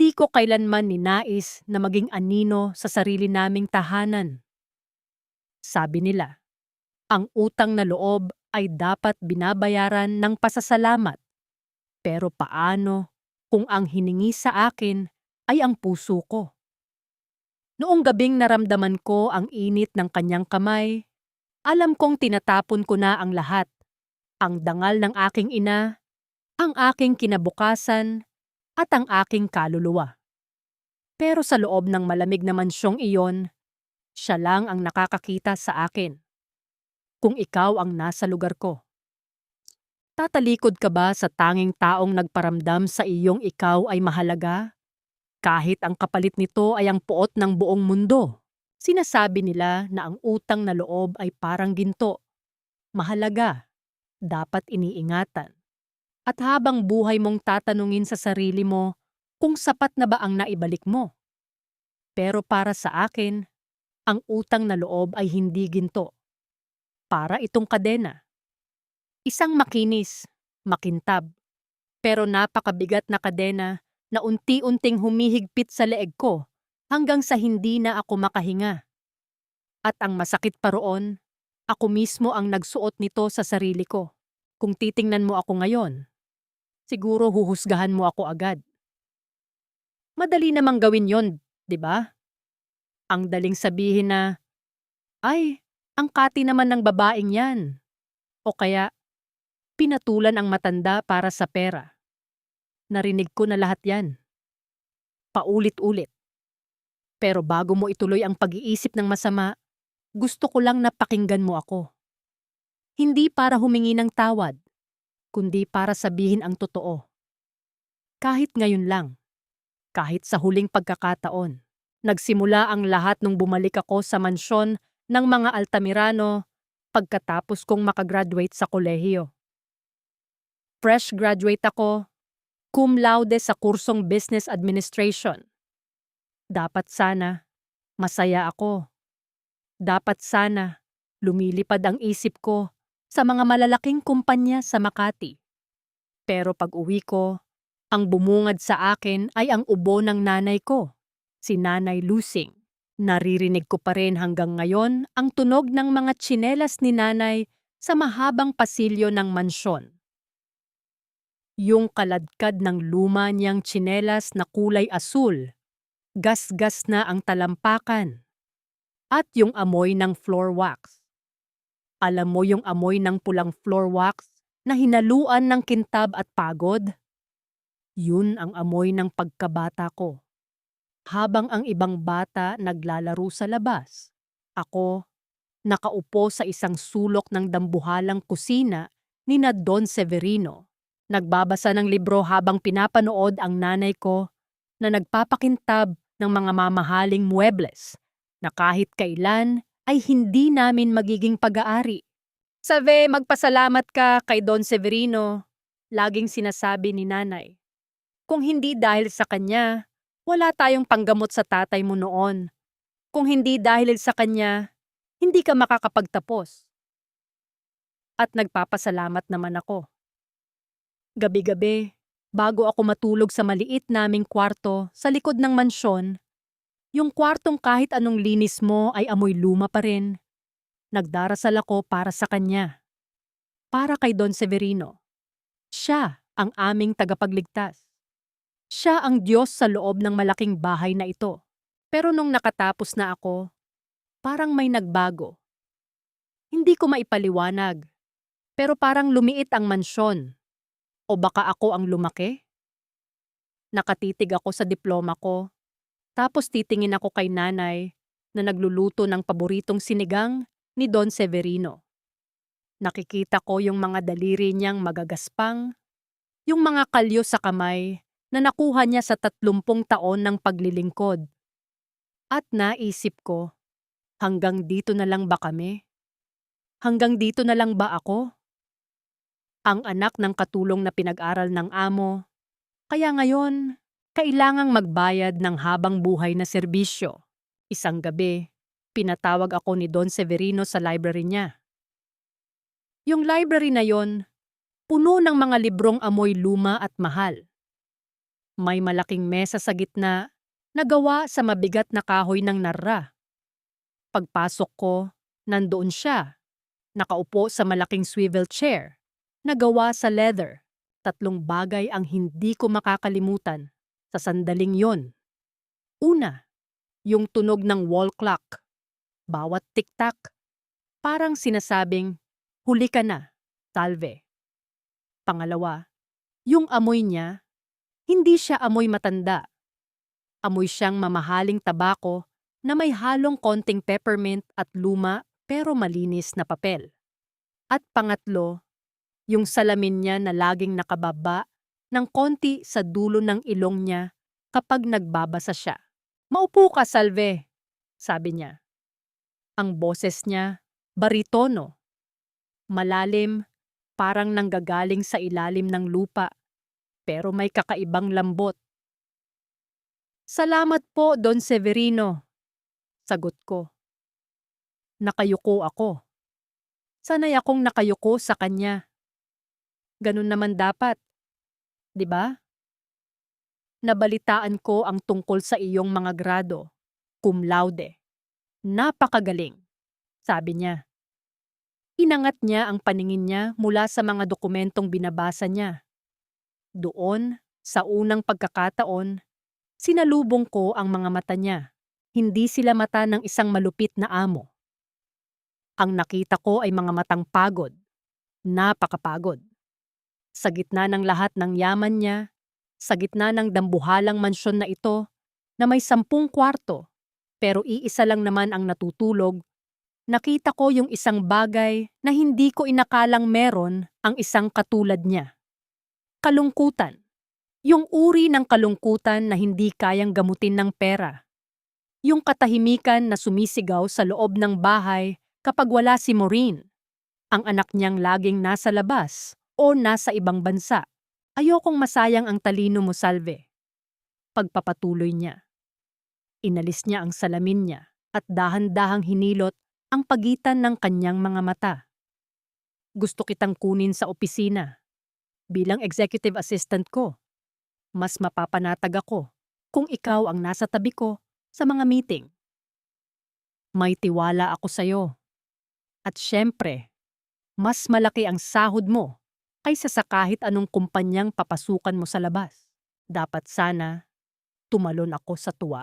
Hindi ko kailanman ninais na maging anino sa sarili naming tahanan. Sabi nila, ang utang na loob ay dapat binabayaran ng pasasalamat. Pero paano kung ang hiningi sa akin ay ang puso ko? Noong gabing naramdaman ko ang init ng kanyang kamay, alam kong tinatapon ko na ang lahat. Ang dangal ng aking ina, ang aking kinabukasan, at ang aking kaluluwa. Pero sa loob ng malamig na mansyong iyon, siya lang ang nakakakita sa akin. Kung ikaw ang nasa lugar ko, tatalikod ka ba sa tanging taong nagparamdam sa iyong ikaw ay mahalaga? Kahit ang kapalit nito ay ang puot ng buong mundo. Sinasabi nila na ang utang na loob ay parang ginto. Mahalaga, dapat iniingatan. At habang buhay mong tatanungin sa sarili mo kung sapat na ba ang naibalik mo. Pero para sa akin, ang utang na loob ay hindi ginto. Para itong kadena. Isang makinis, makintab, pero napakabigat na kadena na unti-unting humihigpit sa leeg ko hanggang sa hindi na ako makahinga. At ang masakit pa roon, ako mismo ang nagsuot nito sa sarili ko. Kung titingnan mo ako ngayon, siguro huhusgahan mo ako agad. Madali namang gawin yon, di ba? Ang daling sabihin na, ay, ang kati naman ng babaeng yan. O kaya, pinatulan ang matanda para sa pera. Narinig ko na lahat yan. Paulit-ulit. Pero bago mo ituloy ang pag-iisip ng masama, gusto ko lang na pakinggan mo ako. Hindi para humingi ng tawad, kundi para sabihin ang totoo. Kahit ngayon lang, kahit sa huling pagkakataon, nagsimula ang lahat nung bumalik ako sa mansyon ng mga Altamirano pagkatapos kong makagraduate sa kolehiyo. Fresh graduate ako, cum laude sa kursong Business Administration. Dapat sana, masaya ako. Dapat sana, lumilipad ang isip ko sa mga malalaking kumpanya sa Makati. Pero pag uwi ko, ang bumungad sa akin ay ang ubo ng nanay ko, si Nanay Lusing. Naririnig ko pa rin hanggang ngayon ang tunog ng mga tsinelas ni nanay sa mahabang pasilyo ng mansyon. Yung kaladkad ng luma niyang tsinelas na kulay asul, gas-gas na ang talampakan, at yung amoy ng floor wax. Alam mo yung amoy ng pulang floor wax na hinaluan ng kintab at pagod? Yun ang amoy ng pagkabata ko. Habang ang ibang bata naglalaro sa labas, ako, nakaupo sa isang sulok ng dambuhalang kusina ni na Don Severino. Nagbabasa ng libro habang pinapanood ang nanay ko na nagpapakintab ng mga mamahaling muebles na kahit kailan ay hindi namin magiging pag-aari. Sabi, magpasalamat ka kay Don Severino, laging sinasabi ni nanay. Kung hindi dahil sa kanya, wala tayong panggamot sa tatay mo noon. Kung hindi dahil sa kanya, hindi ka makakapagtapos. At nagpapasalamat naman ako. Gabi-gabi, bago ako matulog sa maliit naming kwarto sa likod ng mansyon, yung kwartong kahit anong linis mo ay amoy luma pa rin, nagdarasal ako para sa kanya. Para kay Don Severino. Siya ang aming tagapagligtas. Siya ang Diyos sa loob ng malaking bahay na ito. Pero nung nakatapos na ako, parang may nagbago. Hindi ko maipaliwanag, pero parang lumiit ang mansyon. O baka ako ang lumaki? Nakatitig ako sa diploma ko, tapos titingin ako kay nanay na nagluluto ng paboritong sinigang ni Don Severino. Nakikita ko yung mga daliri niyang magagaspang, yung mga kalyo sa kamay na nakuha niya sa 30 taon ng paglilingkod. At naisip ko, hanggang dito na lang ba kami? Hanggang dito na lang ba ako? Ang anak ng katulong na pinag-aral ng amo, kaya ngayon, kailangang magbayad ng habang buhay na serbisyo. Isang gabi, pinatawag ako ni Don Severino sa library niya. Yung library na yon, puno ng mga librong amoy luma at mahal. May malaking mesa sa gitna na gawa sa mabigat na kahoy ng narra. Pagpasok ko, nandoon siya, nakaupo sa malaking swivel chair na gawa sa leather. 3 bagay ang hindi ko makakalimutan sa sandaling yon. Una, yung tunog ng wall clock. Bawat tiktak, parang sinasabing, huli ka na, Salve. Pangalawa, yung amoy niya, hindi siya amoy matanda. Amoy siyang mamahaling tabako na may halong konting peppermint at luma pero malinis na papel. At pangatlo, yung salamin niya na laging nakababa ng konti sa dulo ng ilong niya kapag nagbabasa siya. Maupo ka, Salve, sabi niya. Ang boses niya, baritono. Malalim, parang nanggagaling sa ilalim ng lupa, pero may kakaibang lambot. Salamat po, Don Severino, sagot ko. Nakayuko ako. Sanay akong nakayuko sa kanya. Ganun naman dapat, di ba? Nabalitaan ko ang tungkol sa iyong mga grado, cum laude. Napakagaling, sabi niya. Inangat niya ang paningin niya mula sa mga dokumentong binabasa niya. Doon, sa unang pagkakataon, sinalubong ko ang mga mata niya. Hindi sila mata ng isang malupit na amo. Ang nakita ko ay mga matang pagod. Napakapagod. Sa gitna ng lahat ng yaman niya, sa gitna ng dambuhalang mansyon na ito, na may 10 kwarto, pero iisa lang naman ang natutulog, nakita ko yung isang bagay na hindi ko inakalang meron ang isang katulad niya. Kalungkutan. Yung uri ng kalungkutan na hindi kayang gamutin ng pera. Yung katahimikan na sumisigaw sa loob ng bahay kapag wala si Maureen. Ang anak niyang laging nasa labas o nasa ibang bansa. Ayokong masayang ang talino mo, Salve. Pagpapatuloy niya. Inalis niya ang salamin niya at dahan-dahang hinilot ang pagitan ng kanyang mga mata. Gusto kitang kunin sa opisina. Bilang executive assistant ko, mas mapapanatag ako kung ikaw ang nasa tabi ko sa mga meeting. May tiwala ako sa'yo. At syempre, mas malaki ang sahod mo kaysa sa kahit anong kumpanyang papasukan mo sa labas. Dapat sana tumalon ako sa tuwa.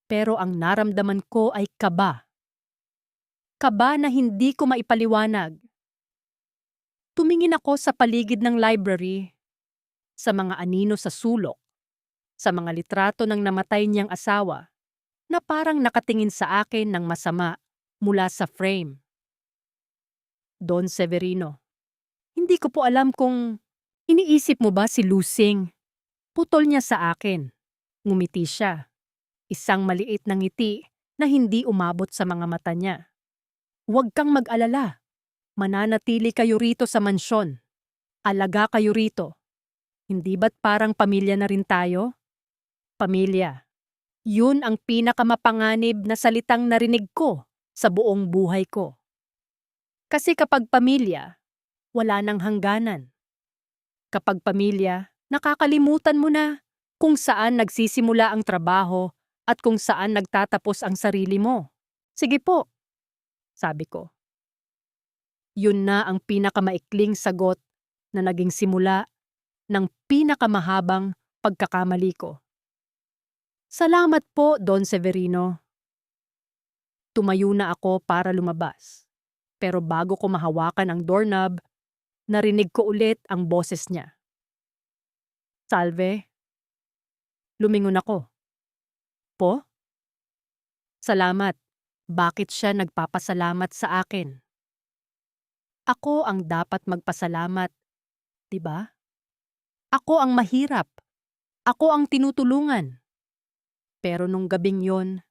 Pero ang naramdaman ko ay kaba. Kaba na hindi ko maipaliwanag. Tumingin ako sa paligid ng library, sa mga anino sa sulok, sa mga litrato ng namatay niyang asawa na parang nakatingin sa akin ng masama mula sa frame. Don Severino, hindi ko po alam kung iniisip mo ba si Lusing. Putol niya sa akin. Ngumiti siya. Isang maliit na ngiti na hindi umabot sa mga mata niya. Huwag kang mag-alala. Mananatili kayo rito sa mansyon. Alaga kayo rito. Hindi ba't parang pamilya na rin tayo? Pamilya. Yun ang pinakamapanganib na salitang narinig ko sa buong buhay ko. Kasi kapag pamilya, wala nang hangganan. Kapag pamilya, nakakalimutan mo na kung saan nagsisimula ang trabaho at kung saan nagtatapos ang sarili mo. Sige po, sabi ko. Yun na ang pinakamaikling sagot na naging simula ng pinakamahabang pagkakamali ko. Salamat po, Don Severino. Tumayo na ako para lumabas. Pero bago ko mahawakan ang doorknob, narinig ko ulit ang boses niya. Salve. Lumingon ako. Po? Salamat. Bakit siya nagpapasalamat sa akin? Ako ang dapat magpasalamat, di ba? Ako ang mahirap. Ako ang tinutulungan. Pero nung gabing yon,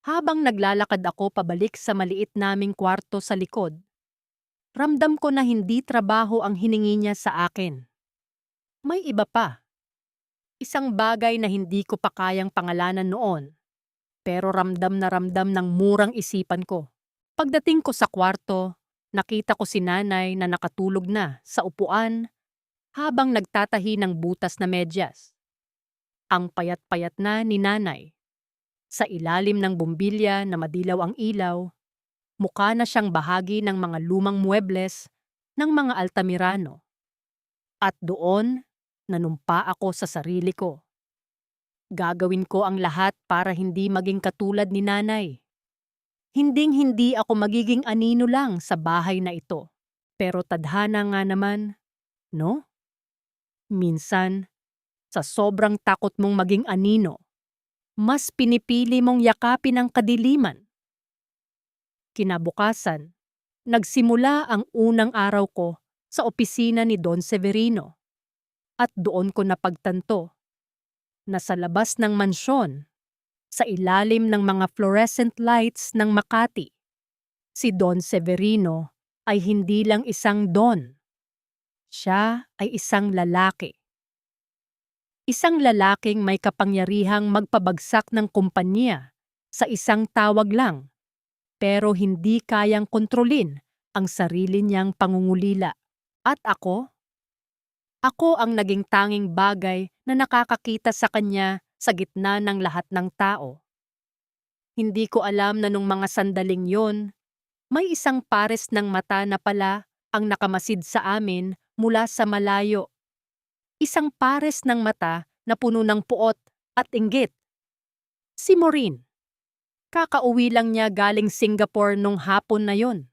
habang naglalakad ako pabalik sa maliit naming kwarto sa likod, ramdam ko na hindi trabaho ang hiningi niya sa akin. May iba pa. Isang bagay na hindi ko pa kayang pangalanan noon, pero ramdam na ramdam ng murang isipan ko. Pagdating ko sa kwarto, nakita ko si nanay na nakatulog na sa upuan habang nagtatahi ng butas na medyas. Ang payat-payat na ni nanay. Sa ilalim ng bumbilya na madilaw ang ilaw, mukha na siyang bahagi ng mga lumang muebles ng mga Altamirano. At doon, nanumpa ako sa sarili ko. Gagawin ko ang lahat para hindi maging katulad ni nanay. Hinding-hindi ako magiging anino lang sa bahay na ito. Pero tadhana nga naman, no? Minsan, sa sobrang takot mong maging anino, mas pinipili mong yakapin ang kadiliman. Kinabukasan, nagsimula ang unang araw ko sa opisina ni Don Severino. At doon ko napagtanto na sa labas ng mansyon, sa ilalim ng mga fluorescent lights ng Makati, si Don Severino ay hindi lang isang Don. Siya ay isang lalaki. Isang lalaking may kapangyarihang magpabagsak ng kumpanya sa isang tawag lang, pero hindi kayang kontrolin ang sarili niyang pangungulila. At ako ang naging tanging bagay na nakakakita sa kanya sa gitna ng lahat ng tao. Hindi ko alam na nung mga sandaling yon, may isang pares ng mata na pala ang nakamasid sa amin mula sa malayo. Isang pares ng mata na puno ng puot at inggit. Si Maureen. Kakauwi lang niya galing Singapore nung hapon na yon.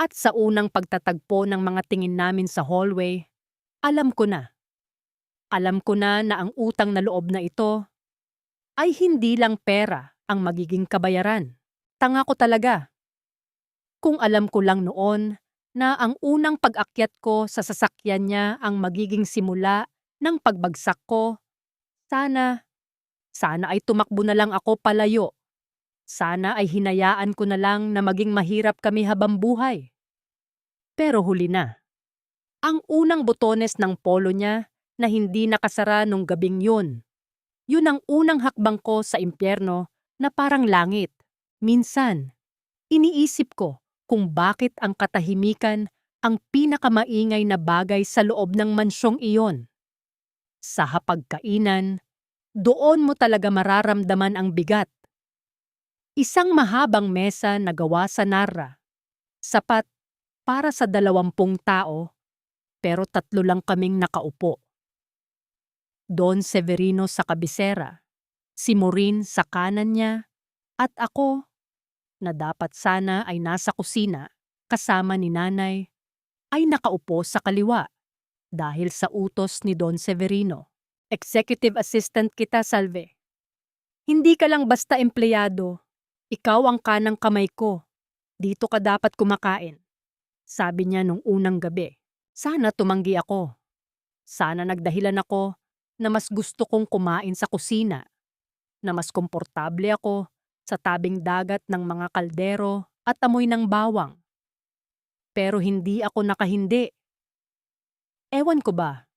At sa unang pagtatagpo ng mga tingin namin sa hallway, alam ko na. Alam ko na ang utang na loob na ito ay hindi lang pera ang magiging kabayaran. Tanga ko talaga. Kung alam ko lang noon na ang unang pag-akyat ko sa sasakyan niya ang magiging simula ng pagbagsak ko, sana ay tumakbo na lang ako palayo. Sana ay hinayaan ko na lang na maging mahirap kami habang buhay. Pero huli na. Ang unang botones ng polo niya na hindi nakasara nung gabing yun. Yun ang unang hakbang ko sa impyerno na parang langit. Minsan, iniisip ko kung bakit ang katahimikan ang pinakamaingay na bagay sa loob ng mansyong iyon. Sa hapagkainan, doon mo talaga mararamdaman ang bigat. Isang mahabang mesa na gawa sa narra. Sapat para sa 20 tao, pero 3 lang kaming nakaupo. Don Severino sa kabisera, si Maureen sa kanan niya, at ako, na dapat sana ay nasa kusina kasama ni nanay, ay nakaupo sa kaliwa dahil sa utos ni Don Severino. Executive assistant kita, Salve. Hindi ka lang basta empleyado, ikaw ang kanang kamay ko. Dito ka dapat kumakain. Sabi niya nung unang gabi. Sana tumanggi ako. Sana nagdahilan ako na mas gusto kong kumain sa kusina, na mas komportable ako sa tabing dagat ng mga kaldero at amoy ng bawang. Pero hindi ako nakahindi. Ewan ko ba,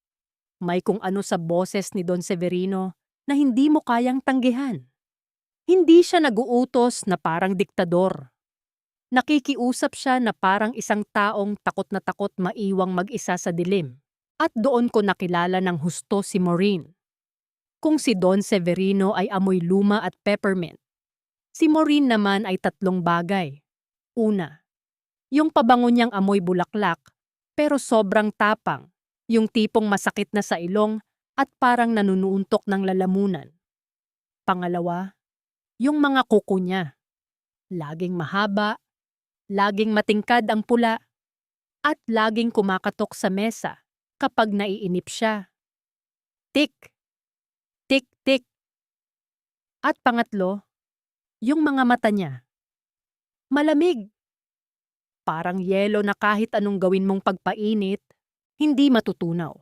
may kung ano sa boses ni Don Severino na hindi mo kayang tanggihan. Hindi siya naguutos na parang diktador. Nakikiusap siya na parang isang taong takot na takot maiwang mag-isa sa dilim. At doon ko nakilala ng husto si Maureen. Kung si Don Severino ay amoy luma at peppermint, si Maureen naman ay 3 bagay. Una, yung pabango niyang amoy bulaklak pero sobrang tapang, yung tipong masakit na sa ilong at parang nanunuuntok ng lalamunan. Pangalawa, yung mga kuko niya. Laging mahaba, laging matingkad ang pula, at laging kumakatok sa mesa kapag naiinip siya. Tik, tik, tik. At pangatlo, yung mga mata niya. Malamig. Parang yelo na kahit anong gawin mong pagpainit, hindi matutunaw.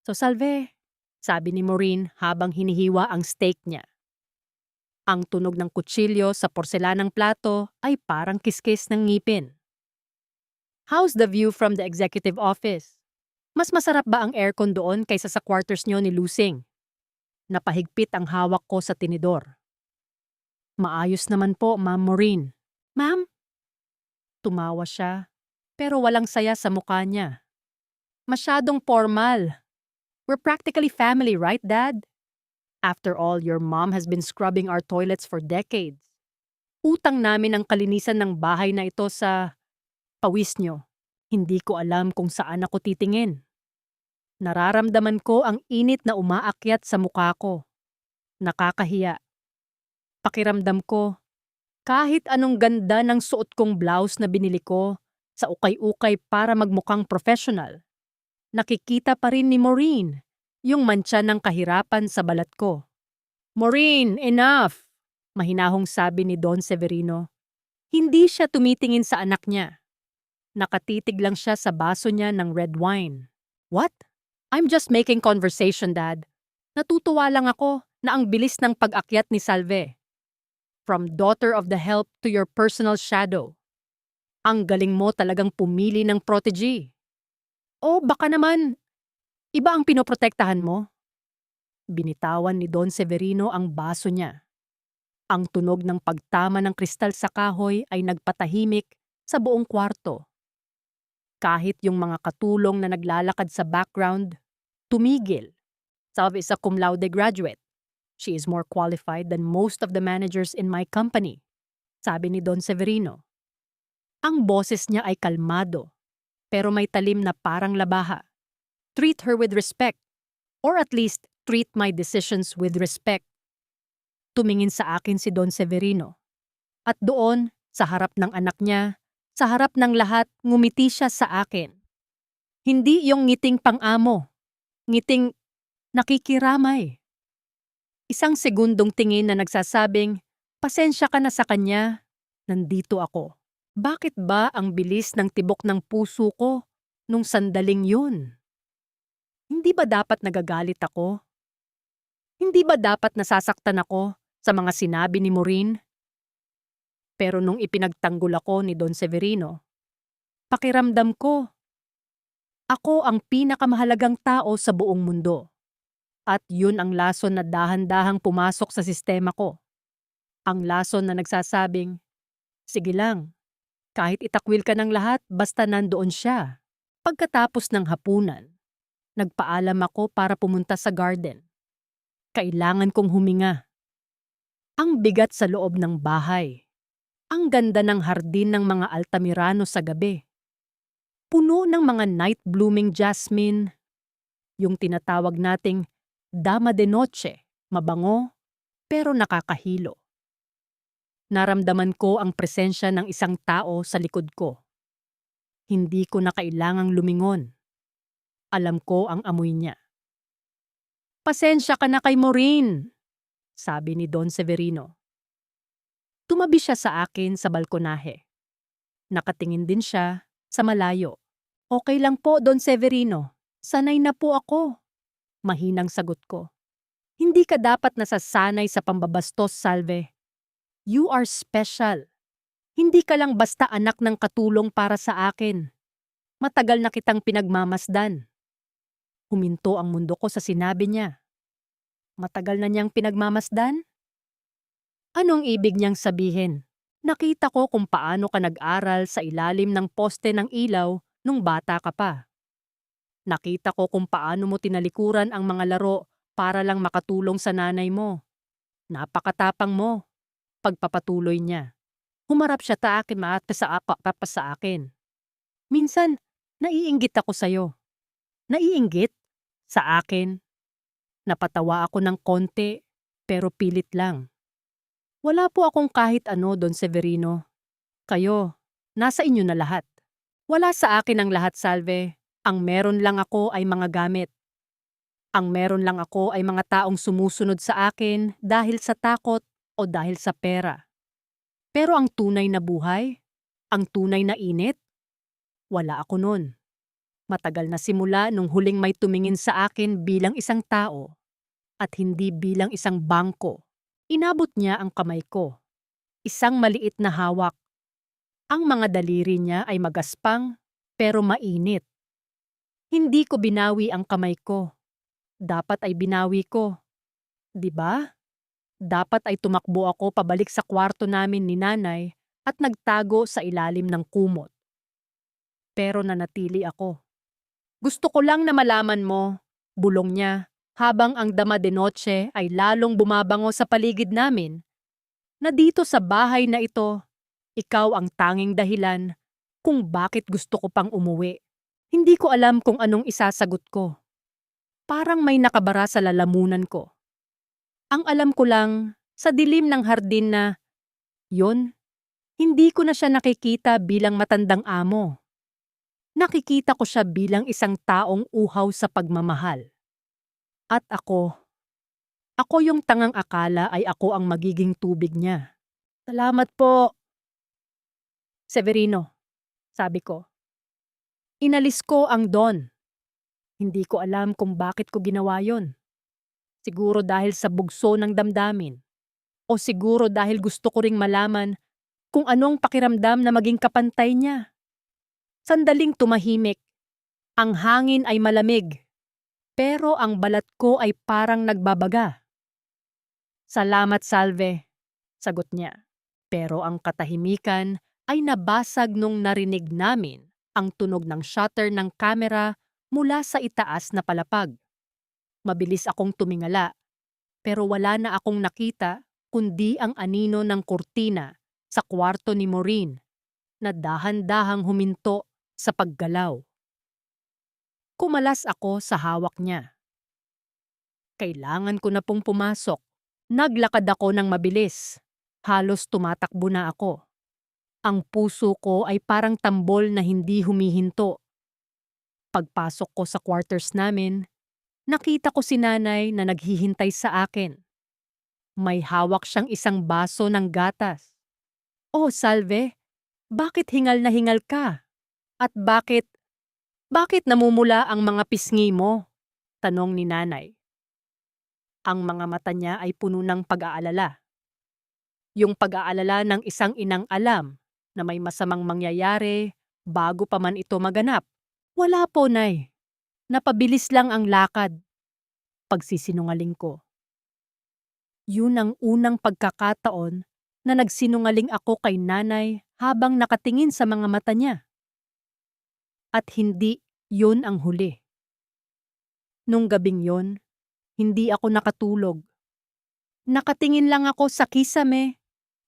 So Salve, sabi ni Maureen habang hinihiwa ang steak niya. Ang tunog ng kutsilyo sa porselanang plato ay parang kiskis ng ngipin. How's the view from the executive office? Mas masarap ba ang aircon doon kaysa sa quarters nyo ni Lusing? Napahigpit ang hawak ko sa tinidor. Maayos naman po, Ma'am Maureen. Ma'am? Tumawa siya, pero walang saya sa mukha niya. Masyadong formal. We're practically family, right, Dad? After all, your mom has been scrubbing our toilets for decades. Utang namin ang kalinisan ng bahay na ito sa pawis nyo. Hindi ko alam kung saan ako titingin. Nararamdaman ko ang init na umaakyat sa mukha ko. Nakakahiya. Pakiramdam ko, kahit anong ganda ng suot kong blouse na binili ko sa ukay-ukay para magmukhang professional, nakikita pa rin ni Maureen yung mantsa ng kahirapan sa balat ko. Maureen, enough! Mahinahong sabi ni Don Severino. Hindi siya tumitingin sa anak niya. Nakatitig lang siya sa baso niya ng red wine. What? I'm just making conversation, Dad. Natutuwa lang ako na ang bilis ng pag-akyat ni Salve. From daughter of the help to your personal shadow. Ang galing mo talagang pumili ng protege. O baka naman, iba ang pinoprotektahan mo? Binitawan ni Don Severino ang baso niya. Ang tunog ng pagtama ng kristal sa kahoy ay nagpatahimik sa buong kwarto. Kahit yung mga katulong na naglalakad sa background, tumigil. Salve is a cum laude graduate. She is more qualified than most of the managers in my company, sabi ni Don Severino. Ang boses niya ay kalmado, pero may talim na parang labaha. Treat her with respect, or at least treat my decisions with respect. Tumingin sa akin si Don Severino. At doon, sa harap ng anak niya, sa harap ng lahat, ngumiti siya sa akin. Hindi yung ngiting pang-amo, ngiting nakikiramay. Isang segundong tingin na nagsasabing, pasensya ka na sa kanya, nandito ako. Bakit ba ang bilis ng tibok ng puso ko nung sandaling yun? Hindi ba dapat nagagalit ako? Hindi ba dapat nasasaktan ako sa mga sinabi ni Maureen? Pero nung ipinagtanggol ako ni Don Severino, pakiramdam ko, ako ang pinakamahalagang tao sa buong mundo. At yun ang lason na dahan-dahang pumasok sa sistema ko. Ang lason na nagsasabing, sige lang, kahit itakwil ka ng lahat basta nandoon siya. Pagkatapos ng hapunan, nagpaalam ako para pumunta sa garden. Kailangan kong huminga. Ang bigat sa loob ng bahay. Ang ganda ng hardin ng mga Altamirano sa gabi. Puno ng mga night-blooming jasmine. Yung tinatawag nating dama de noche, mabango, pero nakakahilo. Naramdaman ko ang presensya ng isang tao sa likod ko. Hindi ko na kailangang lumingon. Alam ko ang amoy niya. Pasensya ka na kay Maureen, sabi ni Don Severino. Tumabi siya sa akin sa balkonahe. Nakatingin din siya sa malayo. Okay lang po, Don Severino. Sanay na po ako. Mahinang sagot ko. Hindi ka dapat nasasanay sa pambabastos, Salve. You are special. Hindi ka lang basta anak ng katulong para sa akin. Matagal na kitang pinagmamasdan. Huminto ang mundo ko sa sinabi niya. Matagal na niyang pinagmamasdan? Anong ibig niyang sabihin? Nakita ko kung paano ka nag-aral sa ilalim ng poste ng ilaw nung bata ka pa. Nakita ko kung paano mo tinalikuran ang mga laro para lang makatulong sa nanay mo. Napakatapang mo. Pagpapatuloy niya. Humarap siya sa akin sa akin. Minsan, naiinggit ako sa'yo. Naiinggit? Sa akin? Napatawa ako ng konti, pero pilit lang. Wala po akong kahit ano, Don Severino. Kayo, nasa inyo na lahat. Wala sa akin ang lahat, Salve. Ang meron lang ako ay mga gamit. Ang meron lang ako ay mga taong sumusunod sa akin dahil sa takot o dahil sa pera. Pero ang tunay na buhay, ang tunay na init, wala ako nun. Matagal na simula nung huling may tumingin sa akin bilang isang tao at hindi bilang isang bangko. Inabot niya ang kamay ko. Isang maliit na hawak. Ang mga daliri niya ay magaspang pero mainit. Hindi ko binawi ang kamay ko. Dapat ay binawi ko. 'Di ba? Dapat ay tumakbo ako pabalik sa kwarto namin ni nanay at nagtago sa ilalim ng kumot. Pero nanatili ako. Gusto ko lang na malaman mo, bulong niya, habang ang dama de noche ay lalong bumabango sa paligid namin, na dito sa bahay na ito, ikaw ang tanging dahilan kung bakit gusto ko pang umuwi. Hindi ko alam kung anong isasagot ko. Parang may nakabara sa lalamunan ko. Ang alam ko lang, sa dilim ng hardin na, yon, hindi ko na siya nakikita bilang matandang amo. Nakikita ko siya bilang isang taong uhaw sa pagmamahal. At ako yung tangang akala ay ako ang magiging tubig niya. Salamat po, Severino, sabi ko. Inalis ko ang Don. Hindi ko alam kung bakit ko ginawa yon. Siguro dahil sa bugso ng damdamin. O siguro dahil gusto ko ring malaman kung anong pakiramdam na maging kapantay niya. Sandaling tumahimik. Ang hangin ay malamig. Pero ang balat ko ay parang nagbabaga. Salamat, Salve, sagot niya. Pero ang katahimikan ay nabasag nung narinig namin ang tunog ng shutter ng kamera mula sa itaas na palapag. Mabilis akong tumingala, pero wala na akong nakita kundi ang anino ng kurtina sa kwarto ni Maureen na dahan-dahang huminto sa paggalaw. Kumalas ako sa hawak niya. Kailangan ko na pong pumasok. Naglakad ako ng mabilis. Halos tumatakbo na ako. Ang puso ko ay parang tambol na hindi humihinto. Pagpasok ko sa quarters namin, nakita ko si nanay na naghihintay sa akin. May hawak siyang isang baso ng gatas. Oh, Salve, bakit hingal na hingal ka? At bakit namumula ang mga pisngi mo? Tanong ni nanay. Ang mga mata niya ay puno ng pag-aalala. Yung pag-aalala ng isang inang alam na may masamang mangyayari bago pa man ito maganap. Wala po, Nay. Napabilis lang ang lakad. Pagsisinungaling ko. Yun ang unang pagkakataon na nagsinungaling ako kay nanay habang nakatingin sa mga mata niya. At hindi yun ang huli. Nung gabing yon, hindi ako nakatulog. Nakatingin lang ako sa kisame.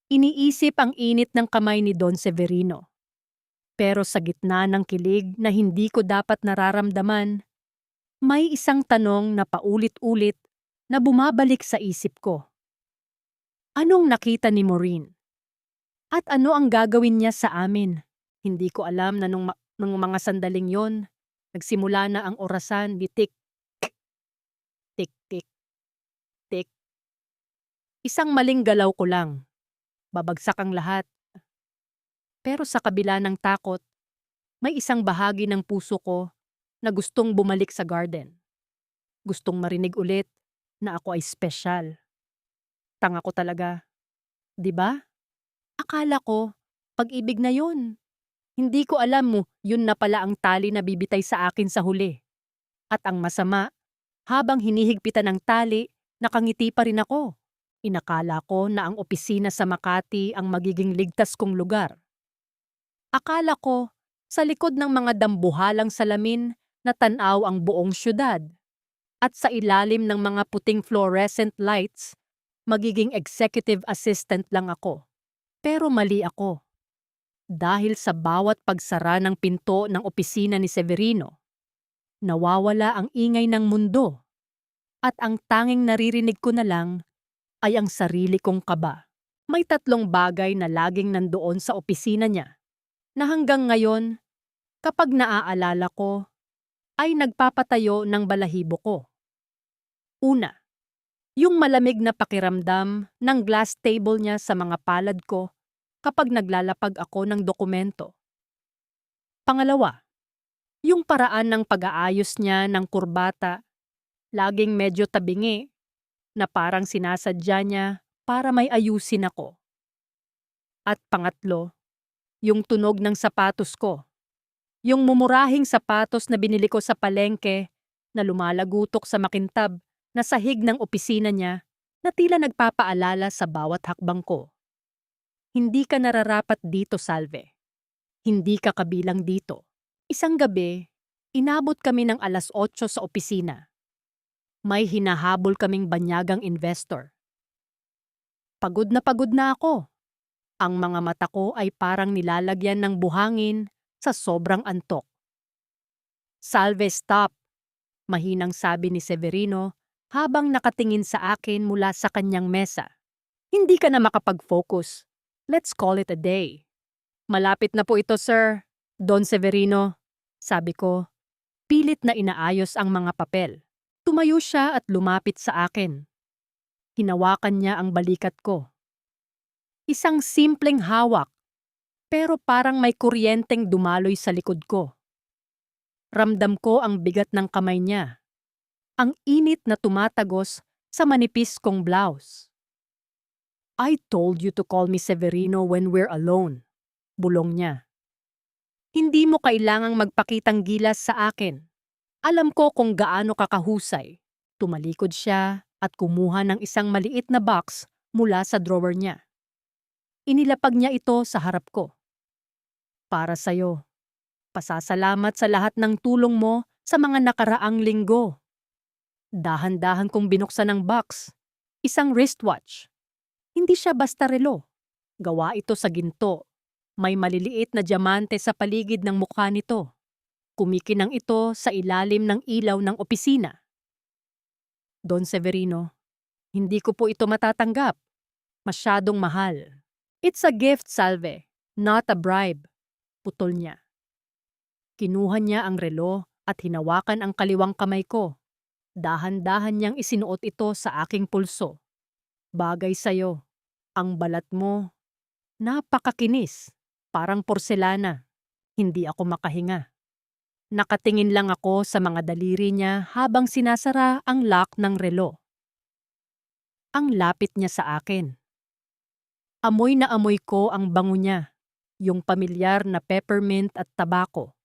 Iniisip ang init ng kamay ni Don Severino. Pero sa gitna ng kilig na hindi ko dapat nararamdaman, may isang tanong na paulit-ulit na bumabalik sa isip ko. Anong nakita ni Maureen? At ano ang gagawin niya sa amin? Hindi ko alam na nung mga sandaling yon, nagsimula na ang orasan bitik, tik, tik, tik. Isang maling galaw ko lang. Babagsak ang lahat. Pero sa kabila ng takot, may isang bahagi ng puso ko na gustong bumalik sa garden. Gustong marinig ulit na ako ay espesyal. Tanga ko talaga. 'Di ba? Akala ko, pag-ibig na yun. Hindi ko alam mo, yun na pala ang tali na bibitay sa akin sa huli. At ang masama, habang hinihigpitan ng tali, nakangiti pa rin ako. Inakala ko na ang opisina sa Makati ang magiging ligtas kong lugar. Akala ko, sa likod ng mga dambuhalang salamin, natanaw ang buong syudad. At sa ilalim ng mga puting fluorescent lights, magiging executive assistant lang ako. Pero mali ako. Dahil sa bawat pagsara ng pinto ng opisina ni Severino, nawawala ang ingay ng mundo. At ang tanging naririnig ko na lang ay ang sarili kong kaba. May 3 bagay na laging nandoon sa opisina niya, na hanggang ngayon, kapag naaalala ko, ay nagpapatayo ng balahibo ko. Una, yung malamig na pakiramdam ng glass table niya sa mga palad ko kapag naglalapag ako ng dokumento. Pangalawa, yung paraan ng pag-aayos niya ng kurbata, laging medyo tabingi, na parang sinasadya niya para may ayusin ako. At pangatlo, yung tunog ng sapatos ko. Yung mumurahing sapatos na binili ko sa palengke na lumalagutok sa makintab na sahig ng opisina niya na tila nagpapaalala sa bawat hakbang ko. Hindi ka nararapat dito, Salve. Hindi ka kabilang dito. Isang gabi, inabot kami ng 8:00 sa opisina. May hinahabol kaming banyagang investor. Pagod na ako. Ang mga mata ko ay parang nilalagyan ng buhangin sa sobrang antok. Salve, stop! Mahinang sabi ni Severino habang nakatingin sa akin mula sa kanyang mesa. Hindi ka na makapag-focus. Let's call it a day. Malapit na po ito, sir. Don Severino, sabi ko. Pilit na inaayos ang mga papel. Tumayo siya at lumapit sa akin. Hinawakan niya ang balikat ko. Isang simpleng hawak, pero parang may kuryenteng dumaloy sa likod ko. Ramdam ko ang bigat ng kamay niya. Ang init na tumatagos sa manipis kong blouse. I told you to call me Severino when we're alone. Bulong niya. Hindi mo kailangang magpakitang gilas sa akin. Alam ko kung gaano kakahusay. Tumalikod siya at kumuha ng isang maliit na box mula sa drawer niya. Inilapag niya ito sa harap ko. Para sa'yo. Pasasalamat sa lahat ng tulong mo sa mga nakaraang linggo. Dahan-dahan kong binuksan ang box. Isang wristwatch. Hindi siya basta relo. Gawa ito sa ginto. May maliliit na diamante sa paligid ng mukha nito. Kumikinang ito sa ilalim ng ilaw ng opisina. Don Severino, hindi ko po ito matatanggap. Masyadong mahal. It's a gift, Salve, not a bribe. Putol niya. Kinuha niya ang relo at hinawakan ang kaliwang kamay ko. Dahan-dahan niyang isinuot ito sa aking pulso. Bagay sa'yo. Ang balat mo, napakakinis. Parang porselana. Hindi ako makahinga. Nakatingin lang ako sa mga daliri niya habang sinasara ang lock ng relo. Ang lapit niya sa akin. Amoy na amoy ko ang bango niya, yung pamilyar na peppermint at tabako.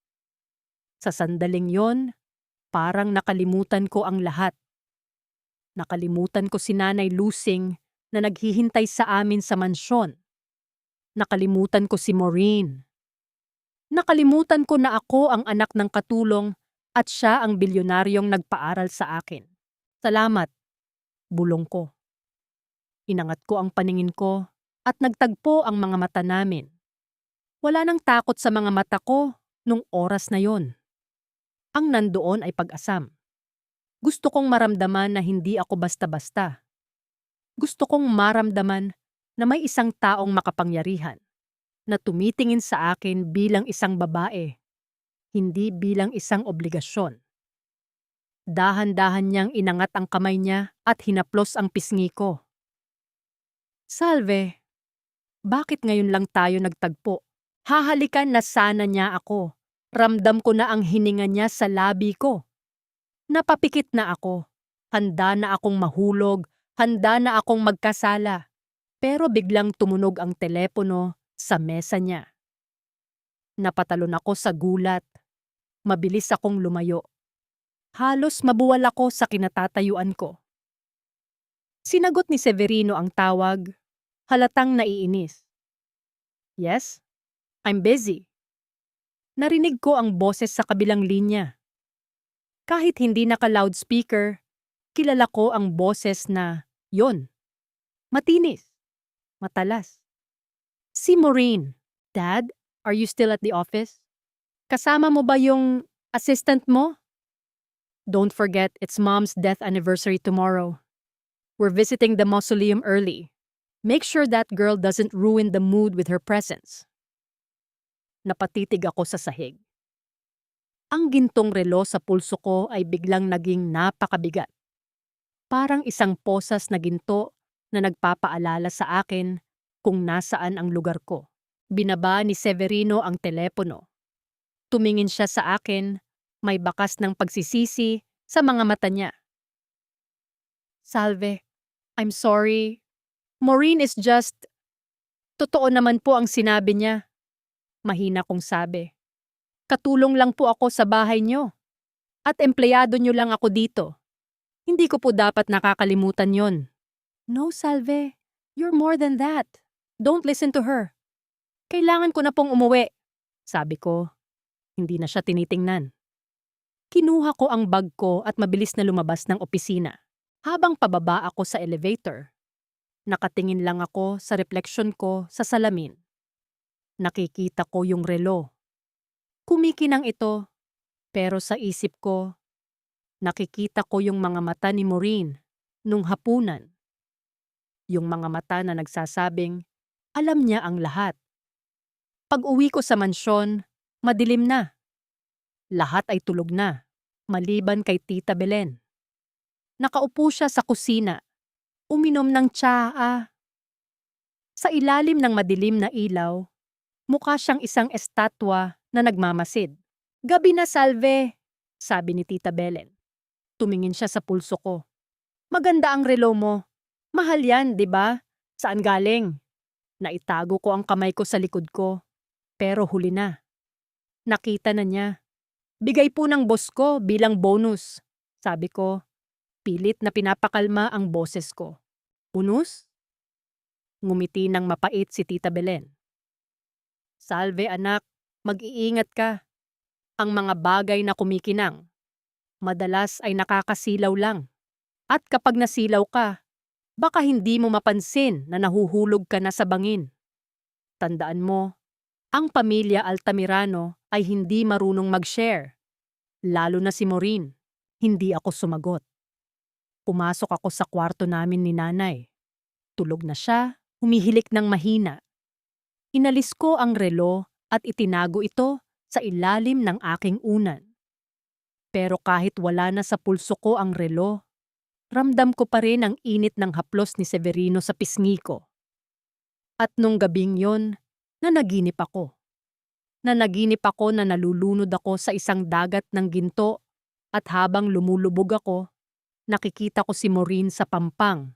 Sa sandaling yon, parang nakalimutan ko ang lahat. Nakalimutan ko si Nanay Lusing na naghihintay sa amin sa mansyon. Nakalimutan ko si Maureen. Nakalimutan ko na ako ang anak ng katulong at siya ang bilyonaryong nagpaaral sa akin. Salamat, bulong ko. Inangat ko ang paningin ko at nagtagpo ang mga mata namin. Wala nang takot sa mga mata ko nung oras na yon. Ang nandoon ay pag-asam. Gusto kong maramdaman na hindi ako basta-basta. Gusto kong maramdaman na may isang taong makapangyarihan na tumitingin sa akin bilang isang babae, hindi bilang isang obligasyon. Dahan-dahan niyang inangat ang kamay niya at hinaplos ang pisngi ko. Salve, bakit ngayon lang tayo nagtagpo? Hahalikan na sana niya ako. Ramdam ko na ang hininga niya sa labi ko. Napapikit na ako. Handa na akong mahulog. Handa na akong magkasala. Pero biglang tumunog ang telepono sa mesa niya. Napatalon ako sa gulat. Mabilis akong lumayo. Halos mabuwal ako sa kinatatayuan ko. Sinagot ni Severino ang tawag. Halatang naiinis. Yes? I'm busy. Narinig ko ang boses sa kabilang linya. Kahit hindi naka-loudspeaker, kilala ko ang boses na yon. Matinis. Matalas. Si Maureen. Dad, are you still at the office? Kasama mo ba yung assistant mo? Don't forget, it's Mom's death anniversary tomorrow. We're visiting the mausoleum early. Make sure that girl doesn't ruin the mood with her presence. Napatitig ako sa sahig. Ang gintong relo sa pulso ko ay biglang naging napakabigat. Parang isang posas na ginto na nagpapaalala sa akin kung nasaan ang lugar ko. Binaba ni Severino ang telepono. Tumingin siya sa akin, may bakas ng pagsisisi sa mga mata niya. Salve, I'm sorry. Maureen is just... Totoo naman po ang sinabi niya. Mahina kong sabi. Katulong lang po ako sa bahay niyo. At empleyado niyo lang ako dito. Hindi ko po dapat nakakalimutan yon. No, Salve. You're more than that. Don't listen to her. Kailangan ko na pong umuwi. Sabi ko, hindi na siya tinitingnan. Kinuha ko ang bag ko at mabilis na lumabas ng opisina. Habang pababa ako sa elevator, nakatingin lang ako sa refleksyon ko sa salamin. Nakikita ko yung relo. Kumikinang ito, pero sa isip ko, nakikita ko yung mga mata ni Maureen nung hapunan. Yung mga mata na nagsasabing, alam niya ang lahat. Pag-uwi ko sa mansyon, madilim na. Lahat ay tulog na, maliban kay Tita Belen. Nakaupo siya sa kusina, uminom ng tsaa. Sa ilalim ng madilim na ilaw, mukha siyang isang estatwa na nagmamasid. Gabi na, Salve, sabi ni Tita Belen. Tumingin siya sa pulso ko. Maganda ang relo mo. Mahal yan, di ba? Saan galing? Naitago ko ang kamay ko sa likod ko, pero huli na. Nakita na niya. Bigay po ng boss ko bilang bonus. Sabi ko, pilit na pinapakalma ang boses ko. Bonus? Ngumiti ng mapait si Tita Belen. Salve anak, mag-iingat ka. Ang mga bagay na kumikinang, madalas ay nakakasilaw lang. At kapag nasilaw ka, baka hindi mo mapansin na nahuhulog ka na sa bangin. Tandaan mo, ang pamilya Altamirano ay hindi marunong mag-share. Lalo na si Maureen. Hindi ako sumagot. Pumasok ako sa kwarto namin ni nanay. Tulog na siya, humihilik ng mahina. Inalis ko ang relo at itinago ito sa ilalim ng aking unan. Pero kahit wala na sa pulso ko ang relo, ramdam ko pa rin ang init ng haplos ni Severino sa pisngi ko. At nung gabing yon, nanaginip ako. Nanaginip ako na nalulunod ako sa isang dagat ng ginto at habang lumulubog ako, nakikita ko si Maureen sa pampang,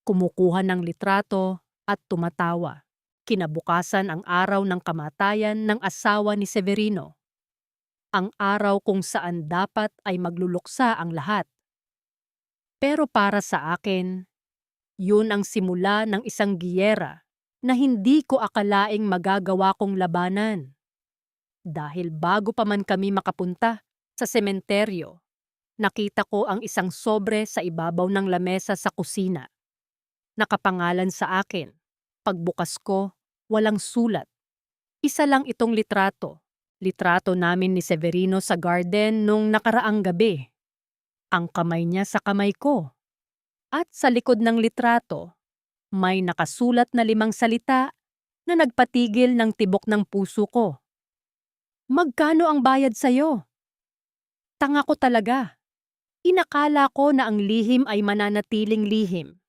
kumukuha ng litrato at tumatawa. Kinabukasan ang araw ng kamatayan ng asawa ni Severino. Ang araw kung saan dapat ay magluluksa ang lahat. Pero para sa akin, yun ang simula ng isang giyera na hindi ko akalaing magagawa kong labanan. Dahil bago pa man kami makapunta sa sementeryo, nakita ko ang isang sobre sa ibabaw ng lamesa sa kusina. Nakapangalan sa akin. Pagbukas ko, walang sulat. Isa lang itong litrato. Litrato namin ni Severino sa garden nung nakaraang gabi. Ang kamay niya sa kamay ko. At sa likod ng litrato, may nakasulat na 5 salita na nagpatigil ng tibok ng puso ko. Magkano ang bayad sa'yo? Tanga ko talaga. Inakala ko na ang lihim ay mananatiling lihim.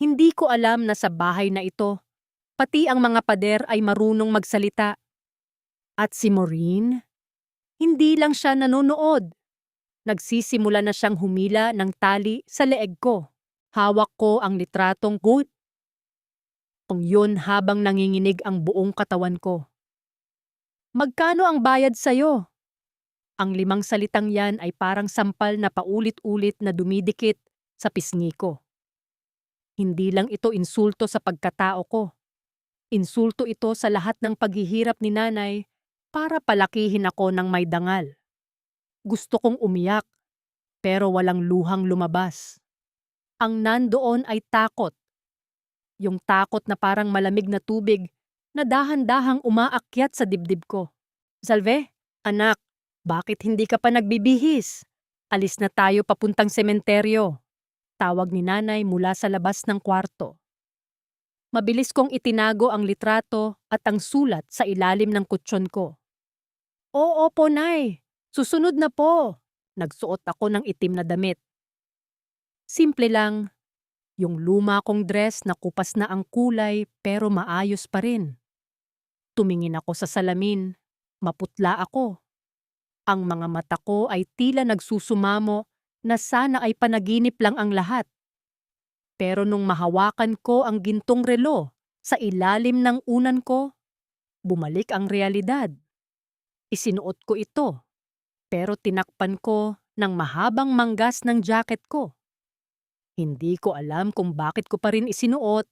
Hindi ko alam na sa bahay na ito, pati ang mga pader ay marunong magsalita. At si Maureen, hindi lang siya nanonood. Nagsisimula na siyang humila ng tali sa leeg ko. Hawak ko ang litratong good. Kung yun habang nanginginig ang buong katawan ko. Magkano ang bayad sa'yo? Ang 5 salitang yan ay parang sampal na paulit-ulit na dumidikit sa pisngi ko. Hindi lang ito insulto sa pagkatao ko. Insulto ito sa lahat ng paghihirap ni nanay para palakihin ako ng may dangal. Gusto kong umiyak, pero walang luhang lumabas. Ang nandoon ay takot. Yung takot na parang malamig na tubig na dahan-dahang umaakyat sa dibdib ko. Salve, anak, bakit hindi ka pa nagbibihis? Alis na tayo papuntang sementeryo. Tawag ni nanay mula sa labas ng kwarto. Mabilis kong itinago ang litrato at ang sulat sa ilalim ng kutsyon ko. Oo po, nay. Susunod na po. Nagsuot ako ng itim na damit. Simple lang. Yung luma kong dress na kupas na ang kulay pero maayos pa rin. Tumingin ako sa salamin. Maputla ako. Ang mga mata ko ay tila nagsusumamo na sana ay panaginip lang ang lahat. Pero nung mahawakan ko ang gintong relo sa ilalim ng unan ko, bumalik ang realidad. Isinuot ko ito, pero tinakpan ko ng mahabang manggas ng jacket ko. Hindi ko alam kung bakit ko pa rin isinuot.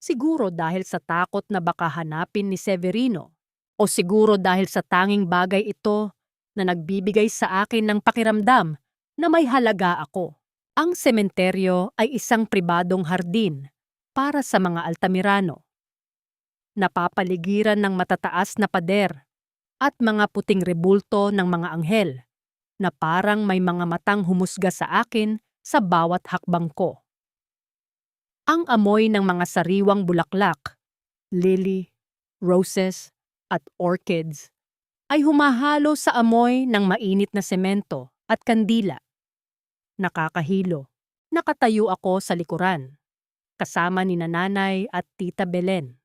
Siguro dahil sa takot na baka hanapin ni Severino o siguro dahil sa tanging bagay ito na nagbibigay sa akin ng pakiramdam na may halaga ako. Ang sementeryo ay isang pribadong hardin para sa mga Altamirano. Napapaligiran ng matataas na pader at mga puting rebulto ng mga anghel na parang may mga matang humusga sa akin sa bawat hakbang ko. Ang amoy ng mga sariwang bulaklak, lily, roses, at orchids ay humahalo sa amoy ng mainit na semento at kandila. Nakakahilo. Nakatayo ako sa likuran, kasama ni Nanay at Tita Belen.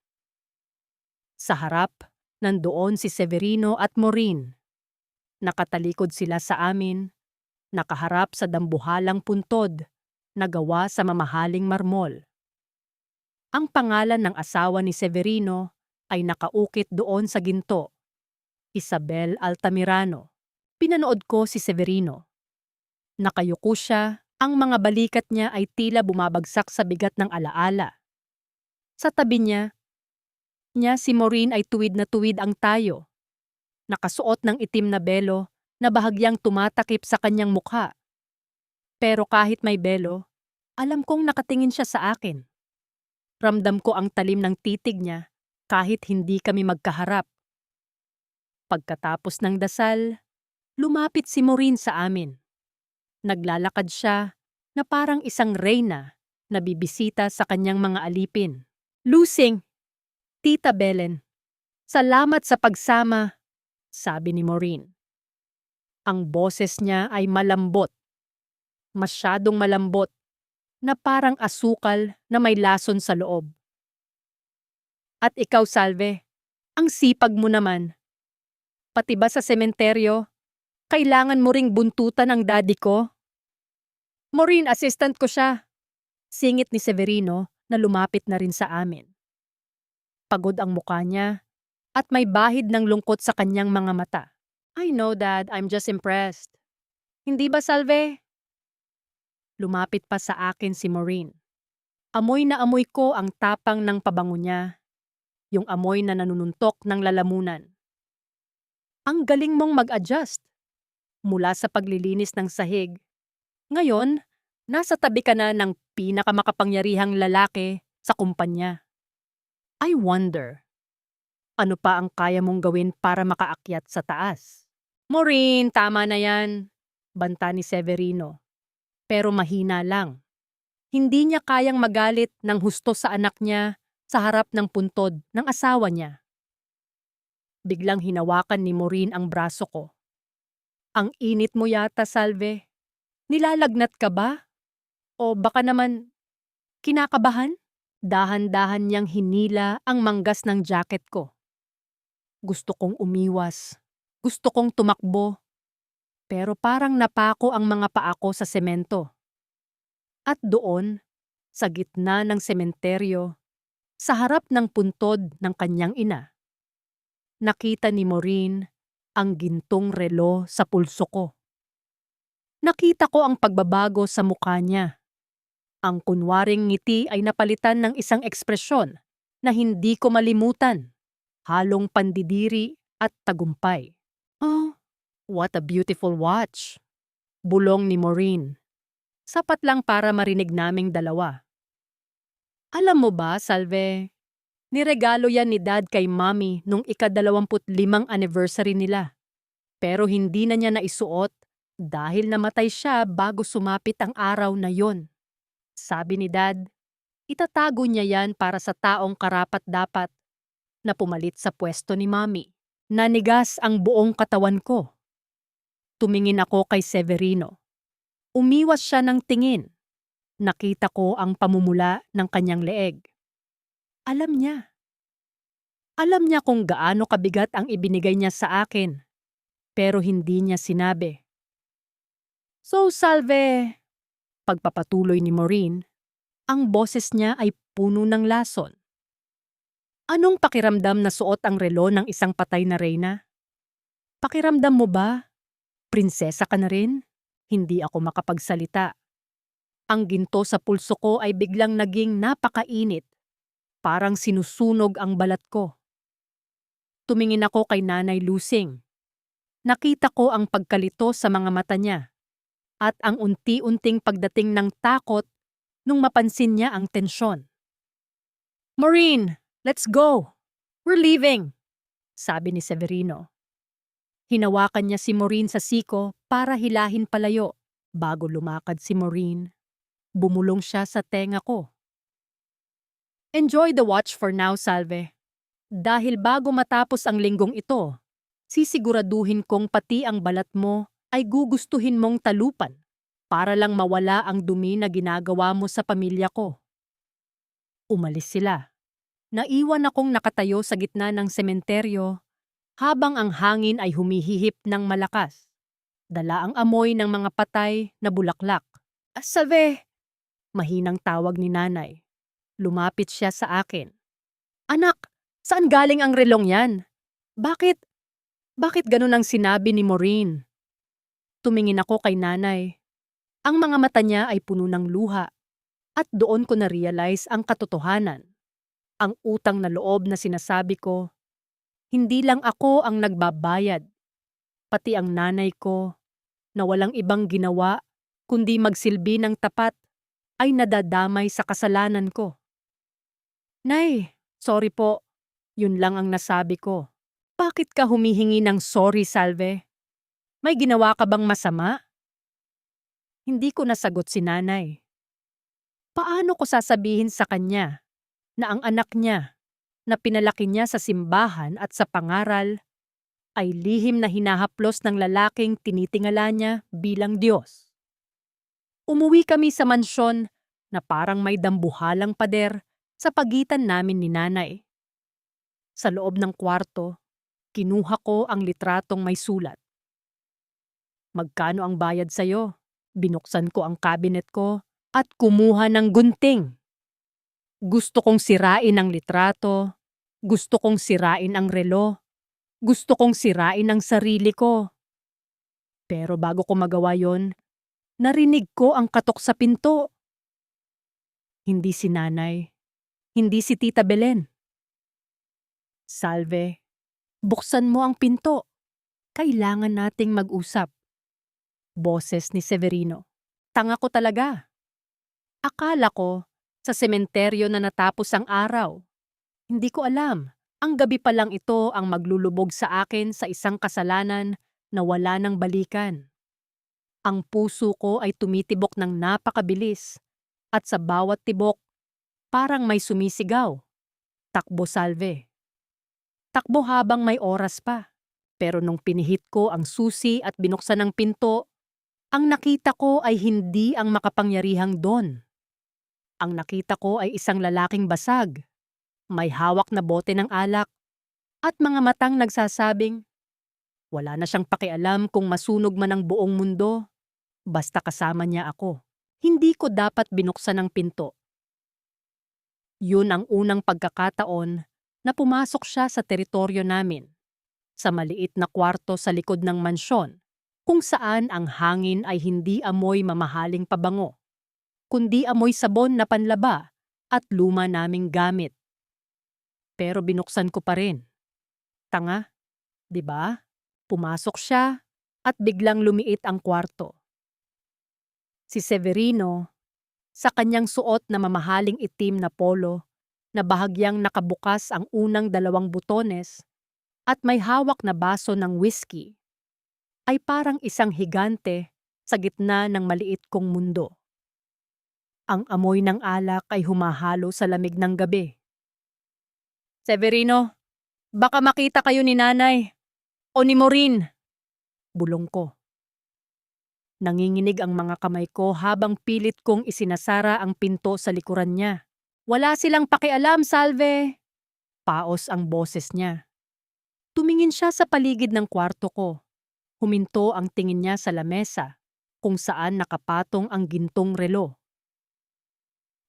Sa harap, nandoon si Severino at Maureen. Nakatalikod sila sa amin, nakaharap sa dambuhalang puntod na gawa sa mamahaling marmol. Ang pangalan ng asawa ni Severino ay nakaukit doon sa ginto. Isabel Altamirano. Pinanood ko si Severino. Nakayuko siya, ang mga balikat niya ay tila bumabagsak sa bigat ng alaala. Sa tabi niya si Maureen ay tuwid na tuwid ang tayo. Nakasuot ng itim na belo na bahagyang tumatakip sa kanyang mukha. Pero kahit may belo, alam kong nakatingin siya sa akin. Ramdam ko ang talim ng titig niya kahit hindi kami magkaharap. Pagkatapos ng dasal, lumapit si Maureen sa amin. Naglalakad siya na parang isang reyna na bibisita sa kanyang mga alipin. "Lusing, Tita Belen, salamat sa pagsama," sabi ni Maureen. Ang boses niya ay malambot, masyadong malambot, na parang asukal na may lason sa loob. "At ikaw, Salve, ang sipag mo naman. Pati ba sa sementeryo, kailangan mo ring buntutan ang daddy ko?" "Maureen, assistant ko siya," singit ni Severino na lumapit na rin sa amin. Pagod ang mukha niya at may bahid ng lungkot sa kanyang mga mata. "I know, Dad. I'm just impressed. Hindi ba, Salve?" Lumapit pa sa akin si Maureen. Amoy na amoy ko ang tapang ng pabango niya, yung amoy na nanununtok ng lalamunan. "Ang galing mong mag-adjust. Mula sa paglilinis ng sahig. Ngayon, nasa tabi ka na ng pinakamakapangyarihang lalaki sa kumpanya. I wonder, ano pa ang kaya mong gawin para makaakyat sa taas?" "Maureen, tama na yan," banta ni Severino. Pero mahina lang. Hindi niya kayang magalit ng husto sa anak niya sa harap ng puntod ng asawa niya. Biglang hinawakan ni Maureen ang braso ko. "Ang init mo yata, Salve. Nilalagnat ka ba? O baka naman kinakabahan?" Dahan-dahan niyang hinila ang manggas ng jacket ko. Gusto kong umiwas. Gusto kong tumakbo. Pero parang napako ang mga paa ko sa semento. At doon, sa gitna ng sementeryo, sa harap ng puntod ng kanyang ina, nakita ni Maureen ang gintong relo sa pulso ko. Nakita ko ang pagbabago sa mukha niya. Ang kunwaring ngiti ay napalitan ng isang ekspresyon na hindi ko malimutan, halong pandidiri at tagumpay. "Oh, what a beautiful watch," bulong ni Maureen. Sapat lang para marinig naming dalawa. "Alam mo ba, Salve, niregalo yan ni Dad kay Mommy nung ika-25 anniversary nila. Pero hindi na niya naisuot dahil namatay siya bago sumapit ang araw na yon. Sabi ni Dad, itatago niya yan para sa taong karapat-dapat na pumalit sa pwesto ni Mommy." Nanigas ang buong katawan ko. Tumingin ako kay Severino. Umiwas siya ng tingin. Nakita ko ang pamumula ng kanyang leeg. Alam niya. Alam niya kung gaano kabigat ang ibinigay niya sa akin. Pero hindi niya sinabi. "So, Salve," pagpapatuloy ni Maureen, ang boses niya ay puno ng lason. "Anong pakiramdam na suot ang relo ng isang patay na reyna? Pakiramdam mo ba? Prinsesa ka na rin?" Hindi ako makapagsalita. Ang ginto sa pulso ko ay biglang naging napakainit. Parang sinusunog ang balat ko. Tumingin ako kay Nanay Lusing. Nakita ko ang pagkalito sa mga mata niya at ang unti-unting pagdating ng takot nung mapansin niya ang tensyon. "Maureen, let's go! We're leaving!" sabi ni Severino. Hinawakan niya si Maureen sa siko para hilahin palayo. Bago lumakad si Maureen, bumulong siya sa tenga ko. "Enjoy the watch for now, Salve. Dahil bago matapos ang linggong ito, sisiguraduhin kong pati ang balat mo ay gugustuhin mong talupan para lang mawala ang dumi na ginagawa mo sa pamilya ko." Umalis sila. Naiwan akong nakatayo sa gitna ng sementeryo habang ang hangin ay humihihip ng malakas. Dala ang amoy ng mga patay na bulaklak. "Salve!" Mahinang tawag ni nanay. Lumapit siya sa akin. "Anak, saan galing ang relong yan? Bakit ganun ang sinabi ni Maureen?" Tumingin ako kay nanay. Ang mga mata niya ay puno ng luha at doon ko na-realize ang katotohanan. Ang utang na loob na sinasabi ko, hindi lang ako ang nagbabayad. Pati ang nanay ko, na walang ibang ginawa kundi magsilbi ng tapat, ay nadadamay sa kasalanan ko. "Nay, sorry po. Yun lang ang nasabi ko." "Bakit ka humihingi ng sorry, Salve? May ginawa ka bang masama?" Hindi ko nasagot si nanay. Paano ko sasabihin sa kanya na ang anak niya, na pinalaki niya sa simbahan at sa pangaral, ay lihim na hinahaplos ng lalaking tinitingala niya bilang Diyos? Umuwi kami sa mansyon na parang may dambuhalang pader sa pagitan namin ni nanay. Sa loob ng kwarto, kinuha ko ang litratong may sulat. "Magkano ang bayad sa'yo?" Binuksan ko ang cabinet ko at kumuha ng gunting. Gusto kong sirain ang litrato, gusto kong sirain ang relo, gusto kong sirain ang sarili ko. Pero bago ko magawa yon, narinig ko ang katok sa pinto. Hindi si nanay, hindi si Tita Belen. "Salve, buksan mo ang pinto. Kailangan nating mag-usap." Boses ni Severino. Tanga ko talaga. Akala ko sa sementeryo na natapos ang araw. Hindi ko alam, ang gabi pa lang ito ang maglulubog sa akin sa isang kasalanan na wala ng balikan. Ang puso ko ay tumitibok ng napakabilis at sa bawat tibok parang may sumisigaw. Takbo, Salve. Takbo habang may oras pa. Pero nung pinihit ko ang susi at binuksan ang pinto, ang nakita ko ay hindi ang makapangyarihang Don. Ang nakita ko ay isang lalaking basag, may hawak na bote ng alak, at mga matang nagsasabing, wala na siyang pakialam kung masunog man ang buong mundo, basta kasama niya ako. Hindi ko dapat binuksan ang pinto. Yun ang unang pagkakataon na pumasok siya sa teritoryo namin, sa maliit na kwarto sa likod ng mansyon, kung saan ang hangin ay hindi amoy mamahaling pabango, kundi amoy sabon na panlaba at luma naming gamit. Pero binuksan ko pa rin. Tanga, di ba? Pumasok siya at biglang lumiit ang kwarto. Si Severino, sa kanyang suot na mamahaling itim na polo, na bahagyang nakabukas ang unang 2 butones at may hawak na baso ng whiskey, ay parang isang higante sa gitna ng maliit kong mundo. Ang amoy ng alak ay humahalo sa lamig ng gabi. "Severino, baka makita kayo ni nanay o ni Maureen," bulong ko. Nanginginig ang mga kamay ko habang pilit kong isinasara ang pinto sa likuran niya. "Wala silang pakialam, Salve!" Paos ang boses niya. Tumingin siya sa paligid ng kwarto ko. Huminto ang tingin niya sa lamesa, kung saan nakapatong ang gintong relo.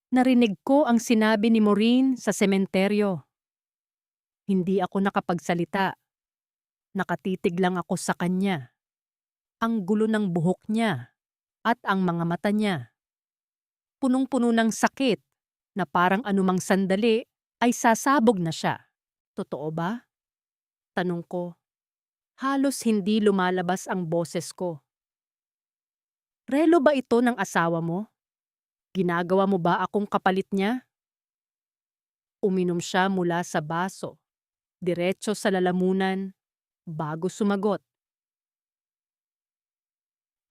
Narinig ko ang sinabi ni Maureen sa sementeryo. Hindi ako nakapagsalita. Nakatitig lang ako sa kanya. Ang gulo ng buhok niya at ang mga mata niya. Punong-puno ng sakit na parang anumang sandali ay sasabog na siya. Totoo ba? Tanong ko. Halos hindi lumalabas ang boses ko. Relo ba ito ng asawa mo? Ginagawa mo ba akong kapalit niya? Uminom siya mula sa baso, diretso sa lalamunan, bago sumagot.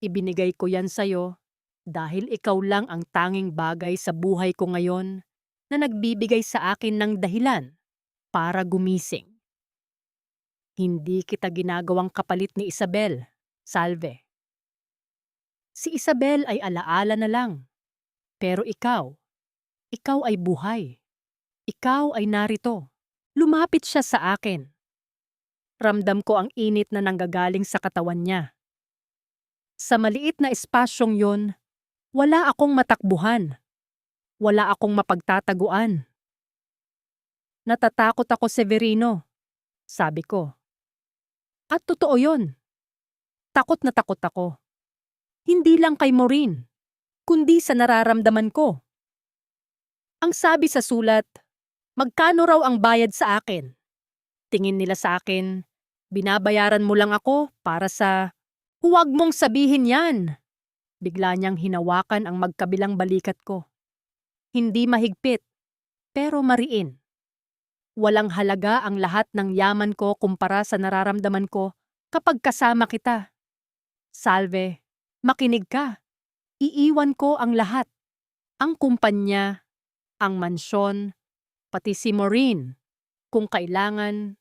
Ibinigay ko yan sa'yo dahil ikaw lang ang tanging bagay sa buhay ko ngayon na nagbibigay sa akin ng dahilan para gumising. Hindi kita ginagawang kapalit ni Isabel, Salve. Si Isabel ay alaala na lang. Pero ikaw ay buhay. Ikaw ay narito. Lumapit siya sa akin. Ramdam ko ang init na nanggagaling sa katawan niya. Sa maliit na espasyong yon, wala akong matakbuhan. Wala akong mapagtataguan. Natatakot ako, Severino, sabi ko. At totoo yon. Takot na takot ako. Hindi lang kay Maureen, kundi sa nararamdaman ko. Ang sabi sa sulat, magkano raw ang bayad sa akin? Tingin nila sa akin, binabayaran mo lang ako para sa... Huwag mong sabihin yan! Bigla niyang hinawakan ang magkabilang balikat ko. Hindi mahigpit, pero mariin. Walang halaga ang lahat ng yaman ko kumpara sa nararamdaman ko kapag kasama kita. Salve, makinig ka. Iiwan ko ang lahat. Ang kumpanya, ang mansyon, pati si Maureen. Kung kailangan,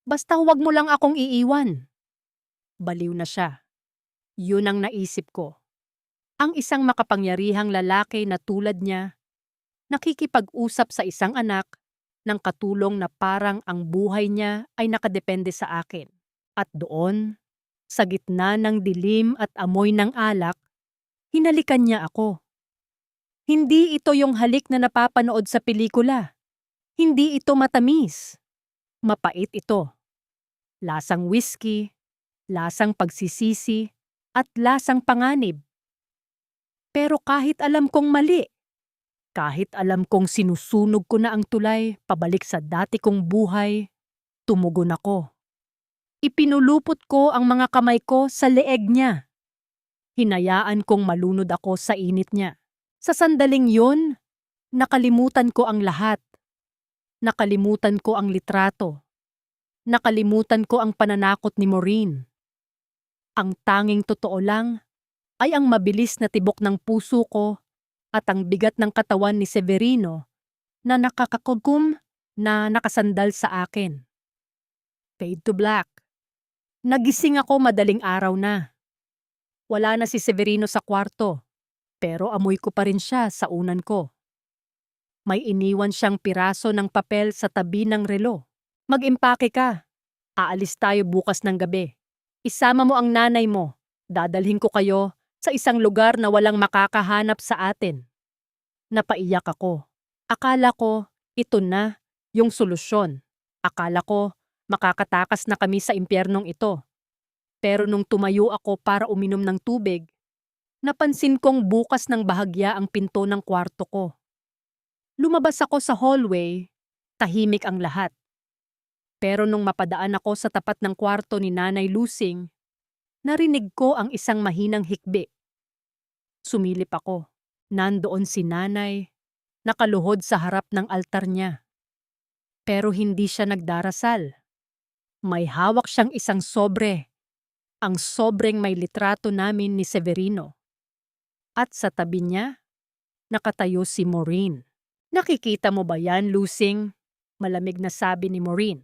basta huwag mo lang akong iiwan. Baliw na siya. Yun ang naisip ko. Ang isang makapangyarihang lalaki na tulad niya, nakikipag-usap sa isang anak ng katulong na parang ang buhay niya ay nakadepende sa akin. At doon, sa gitna ng dilim at amoy ng alak, hinalikan niya ako. Hindi ito yung halik na napapanood sa pelikula. Hindi ito matamis. Mapait ito. Lasang whiskey, lasang pagsisisi, at lasang panganib. Pero kahit alam kong mali, kahit alam kong sinusunog ko na ang tulay pabalik sa dati kong buhay, tumugon ako. Ipinulupot ko ang mga kamay ko sa leeg niya. Hinayaan kong malunod ako sa init niya. Sa sandaling yun, nakalimutan ko ang lahat. Nakalimutan ko ang litrato. Nakalimutan ko ang pananakot ni Maureen. Ang tanging totoo lang ay ang mabilis na tibok ng puso ko at ang bigat ng katawan ni Severino na nakakakugum na nakasandal sa akin. Fade to black. Nagising ako madaling araw na. Wala na si Severino sa kwarto, pero amoy ko pa rin siya sa unan ko. May iniwan siyang piraso ng papel sa tabi ng relo. Mag-impake ka. Aalis tayo bukas ng gabi. Isama mo ang nanay mo. Dadalhin ko kayo sa isang lugar na walang makakahanap sa atin. Napaiyak ako. Akala ko, ito na yung solusyon. Akala ko, makakatakas na kami sa impyernong ito. Pero nung tumayo ako para uminom ng tubig, napansin kong bukas ng bahagya ang pinto ng kwarto ko. Lumabas ako sa hallway, tahimik ang lahat. Pero nung mapadaan ako sa tapat ng kwarto ni Nanay Lusing, narinig ko ang isang mahinang hikbi. Sumilip ako. Nandoon si Nanay, nakaluhod sa harap ng altar niya. Pero hindi siya nagdarasal. May hawak siyang isang sobre. Ang sobreng may litrato namin ni Severino. At sa tabi niya, nakatayo si Maureen. Nakikita mo ba yan, Lusing? Malamig na sabi ni Maureen.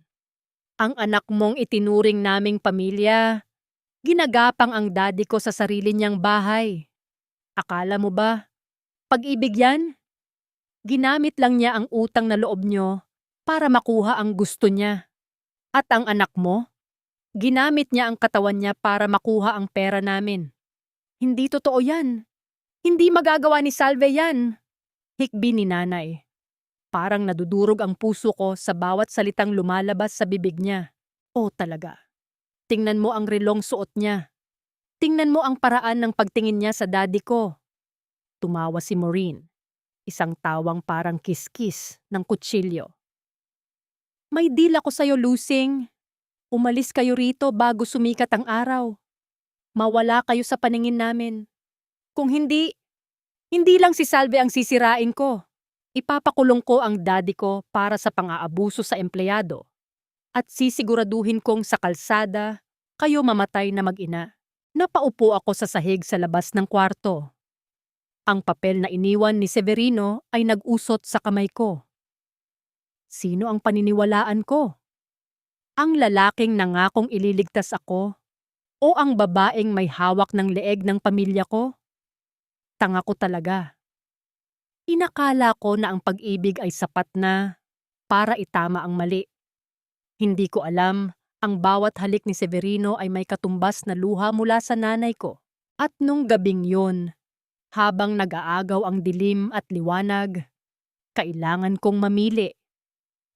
Ang anak mong itinuring naming pamilya, ginagapang ang daddy ko sa sarili niyang bahay. Akala mo ba, pag-ibig yan? Ginamit lang niya ang utang na loob niyo para makuha ang gusto niya. At ang anak mo, ginamit niya ang katawan niya para makuha ang pera namin. Hindi totoo yan. Hindi magagawa ni Salve yan. Hikbi ni Nanay. Parang nadudurog ang puso ko sa bawat salitang lumalabas sa bibig niya. Oh talaga. Tingnan mo ang relong suot niya. Tingnan mo ang paraan ng pagtingin niya sa daddy ko. Tumawa si Maureen. Isang tawang parang kiskis ng kutsilyo. May deal ako sa'yo, Lusing. Umalis kayo rito bago sumikat ang araw. Mawala kayo sa paningin namin. Kung hindi, hindi lang si Salve ang sisirain ko. Ipapakulong ko ang daddy ko para sa pang-aabuso sa empleyado. At sisiguraduhin kong sa kalsada, kayo mamatay na mag-ina. Napaupo ako sa sahig sa labas ng kwarto. Ang papel na iniwan ni Severino ay nag-usot sa kamay ko. Sino ang paniniwalaan ko? Ang lalaking nangakong ililigtas ako o ang babaeng may hawak ng leeg ng pamilya ko? Tanga ko talaga. Inakala ko na ang pag-ibig ay sapat na para itama ang mali. Hindi ko alam, ang bawat halik ni Severino ay may katumbas na luha mula sa nanay ko. At nung gabing yun, habang nag-aagaw ang dilim at liwanag, kailangan kong mamili.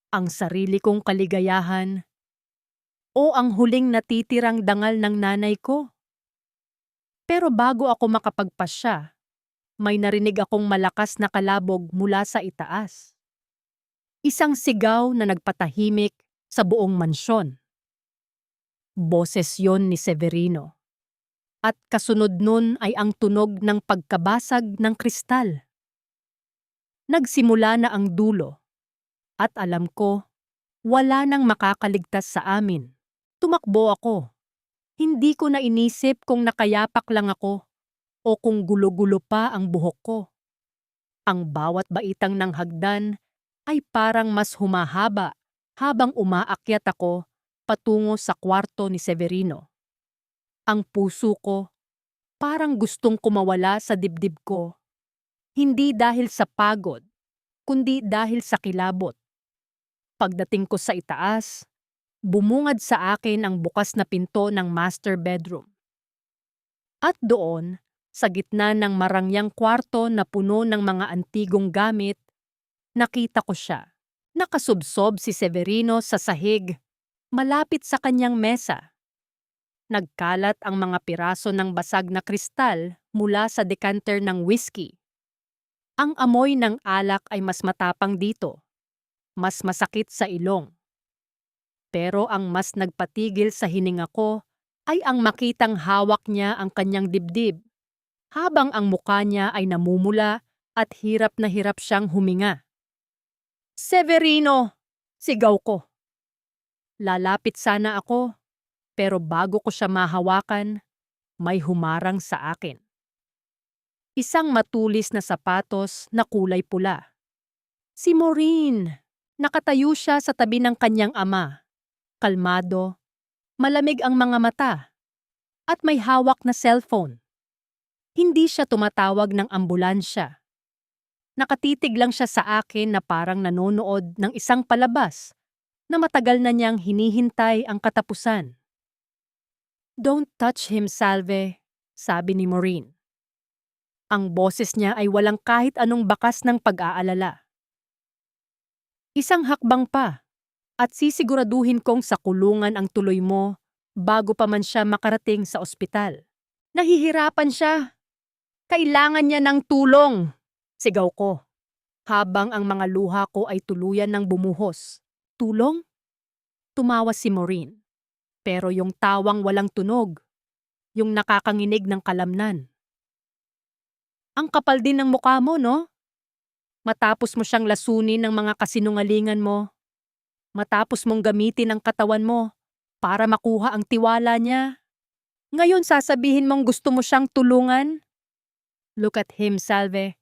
Ang sarili kong kaligayahan o ang huling natitirang dangal ng nanay ko. Pero bago ako makapagpasya, may narinig akong malakas na kalabog mula sa itaas. Isang sigaw na nagpatahimik sa buong mansyon. Boses yon ni Severino. At kasunod nun ay ang tunog ng pagkabasag ng kristal. Nagsimula na ang dulo. At alam ko, wala nang makakaligtas sa amin. Tumakbo ako. Hindi ko na inisip kung nakayapak lang ako o kung gulo-gulo pa ang buhok ko. Ang bawat baitang ng hagdan ay parang mas humahaba habang umaakyat ako patungo sa kwarto ni Severino. Ang puso ko parang gustong kumawala sa dibdib ko. Hindi dahil sa pagod, kundi dahil sa kilabot. Pagdating ko sa itaas, bumungad sa akin ang bukas na pinto ng master bedroom. At doon, sa gitna ng marangyang kwarto na puno ng mga antigong gamit, nakita ko siya. Nakasubsob si Severino sa sahig, malapit sa kanyang mesa. Nagkalat ang mga piraso ng basag na kristal mula sa decanter ng whiskey. Ang amoy ng alak ay mas matapang dito, mas masakit sa ilong. Pero ang mas nagpatigil sa hininga ko ay ang makitang hawak niya ang kanyang dibdib, habang ang mukha niya ay namumula at hirap na hirap siyang huminga. "Severino!" sigaw ko. Lalapit sana ako, pero bago ko siya mahawakan, may humarang sa akin. Isang matulis na sapatos na kulay pula. Si Maureen! Nakatayo siya sa tabi ng kanyang ama. Kalmado, malamig ang mga mata, at may hawak na cellphone. Hindi siya tumatawag ng ambulansya. Nakatitig lang siya sa akin na parang nanonood ng isang palabas na matagal na niyang hinihintay ang katapusan. "Don't touch him, Salve," sabi ni Maureen. Ang boses niya ay walang kahit anong bakas ng pag-aalala. "Isang hakbang pa, at sisiguraduhin kong sa kulungan ang tuloy mo bago pa man siya makarating sa ospital." Nahihirapan siya. Kailangan niya ng tulong, sigaw ko, habang ang mga luha ko ay tuluyan ng bumuhos. "Tulong?" Tumawa si Maureen. Pero yung tawang walang tunog, yung nakakanginig ng kalamnan. "Ang kapal din ng mukha mo, no? Matapos mo siyang lasunin ng mga kasinungalingan mo. Matapos mong gamitin ang katawan mo para makuha ang tiwala niya. Ngayon sasabihin mong gusto mo siyang tulungan? Look at him, Salve.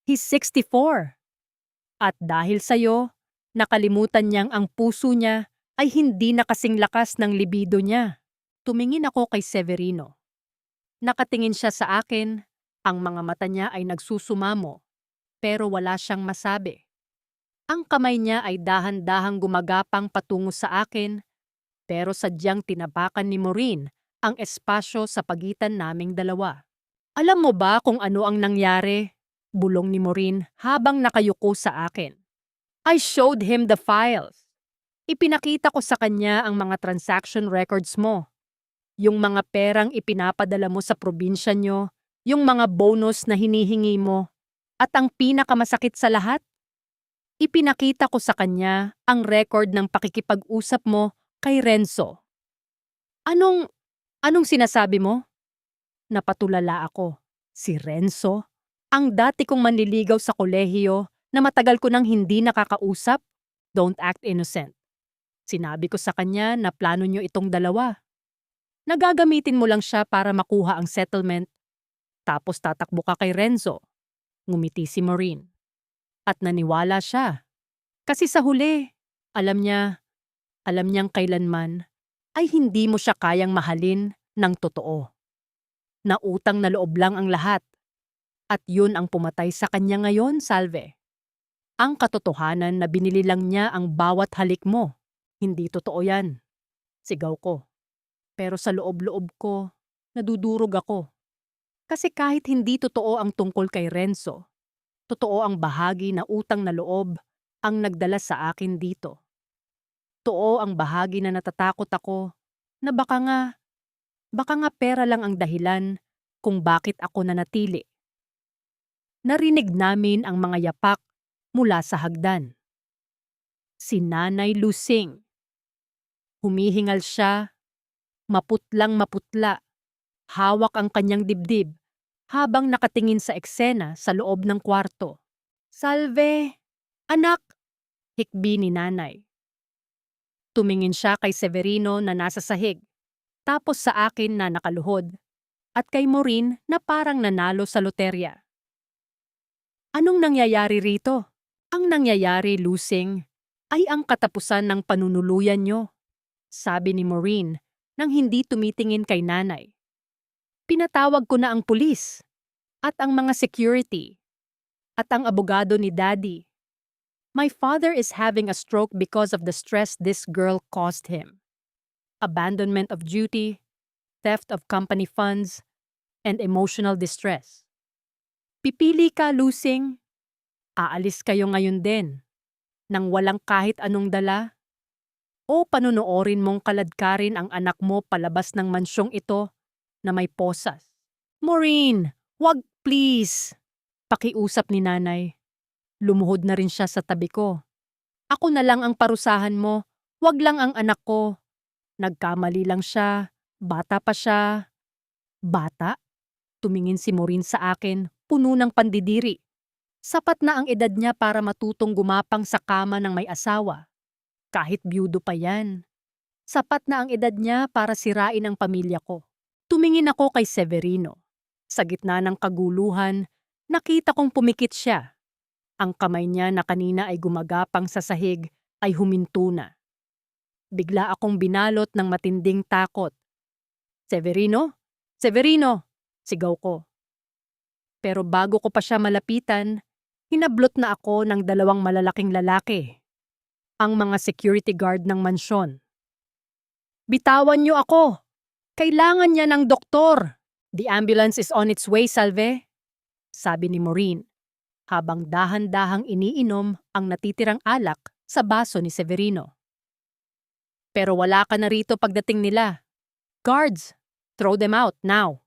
He's 64. At dahil sa'yo, nakalimutan niyang ang puso niya ay hindi na kasing lakas ng libido niya." Tumingin ako kay Severino. Nakatingin siya sa akin, ang mga mata niya ay nagsusumamo, pero wala siyang masabi. Ang kamay niya ay dahan-dahang gumagapang patungo sa akin, pero sadyang tinapakan ni Maureen ang espasyo sa pagitan naming dalawa. "Alam mo ba kung ano ang nangyari?" bulong ni Maureen habang nakayuko sa akin. "I showed him the files. Ipinakita ko sa kanya ang mga transaction records mo. Yung mga perang ipinapadala mo sa probinsya nyo, yung mga bonus na hinihingi mo, at ang pinakamasakit sa lahat, ipinakita ko sa kanya ang record ng pakikipag-usap mo kay Renzo." Anong, anong sinasabi mo? Napatulala ako. Si Renzo? Ang dati kong manliligaw sa kolehiyo na matagal ko nang hindi nakakausap? Don't act innocent. Sinabi ko sa kanya na plano niyo itong dalawa. Nagagamitin mo lang siya para makuha ang settlement. Tapos tatakbo ka kay Renzo. Ngumiti si Maureen. At naniwala siya. Kasi sa huli, alam niyang kailanman ay hindi mo siya kayang mahalin ng totoo. Nautang na loob lang ang lahat. At yun ang pumatay sa kanya ngayon, Salve. Ang katotohanan na binili lang niya ang bawat halik mo. Hindi totoo yan. Sigaw ko. Pero sa loob-loob ko, nadudurog ako. Kasi kahit hindi totoo ang tungkol kay Renzo, totoo ang bahagi na utang na loob ang nagdala sa akin dito. Totoo ang bahagi na natatakot ako na baka nga pera lang ang dahilan kung bakit ako nanatili. Narinig namin ang mga yapak mula sa hagdan. Si Nanay Lusing. Humihingal siya, maputlang maputla, hawak ang kanyang dibdib habang nakatingin sa eksena sa loob ng kwarto. Salve! Anak! Hikbi ni Nanay. Tumingin siya kay Severino na nasa sahig, tapos sa akin na nakaluhod, at kay Maureen na parang nanalo sa loterya. Anong nangyayari rito? Ang nangyayari, Lusing, ay ang katapusan ng panunuluyan niyo, sabi ni Maureen nang hindi tumitingin kay Nanay. Pinatawag ko na ang pulis, at ang mga security, at ang abogado ni Daddy. My father is having a stroke because of the stress this girl caused him. Abandonment of duty, theft of company funds, and emotional distress. Pipili ka, Lusing. Aalis kayo ngayon din, nang walang kahit anong dala? O panunoorin mong kaladkarin ang anak mo palabas ng mansyong ito na may posas? Maureen, wag please! Pakiusap ni Nanay. Lumuhod na rin siya sa tabi ko. Ako na lang ang parusahan mo, wag lang ang anak ko. Nagkamali lang siya, bata pa siya. Bata? Tumingin si Maureen sa akin, puno ng pandidiri. Sapat na ang edad niya para matutong gumapang sa kama ng may asawa. Kahit byudo pa yan. Sapat na ang edad niya para sirain ang pamilya ko. Tumingin ako kay Severino. Sa gitna ng kaguluhan, nakita kong pumikit siya. Ang kamay niya na kanina ay gumagapang sa sahig ay huminto na. Bigla akong binalot ng matinding takot. Severino? Severino! Sigaw ko. Pero bago ko pa siya malapitan, hinablot na ako ng dalawang malalaking lalaki. Ang mga security guard ng mansyon. Bitawan niyo ako! Kailangan niya ng doktor! The ambulance is on its way, Salve, sabi ni Maureen, habang dahan-dahang iniinom ang natitirang alak sa baso ni Severino. Pero wala ka na rito pagdating nila. Guards, throw them out now.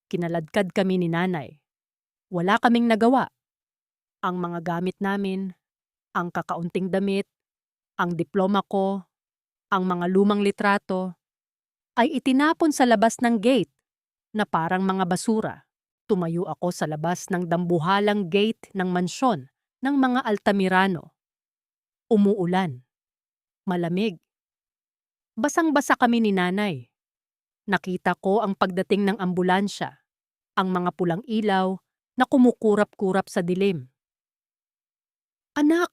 Kinaladkad kami ni Nanay. Wala kaming nagawa. Ang mga gamit namin, ang kakaunting damit, ang diploma ko, ang mga lumang litrato, ay itinapon sa labas ng gate na parang mga basura. Tumayo ako sa labas ng dambuhalang gate ng mansyon ng mga Altamirano. Umuulan. Malamig. Basang-basa kami ni Nanay. Nakita ko ang pagdating ng ambulansya, ang mga pulang ilaw na kumukurap-kurap sa dilim. Anak!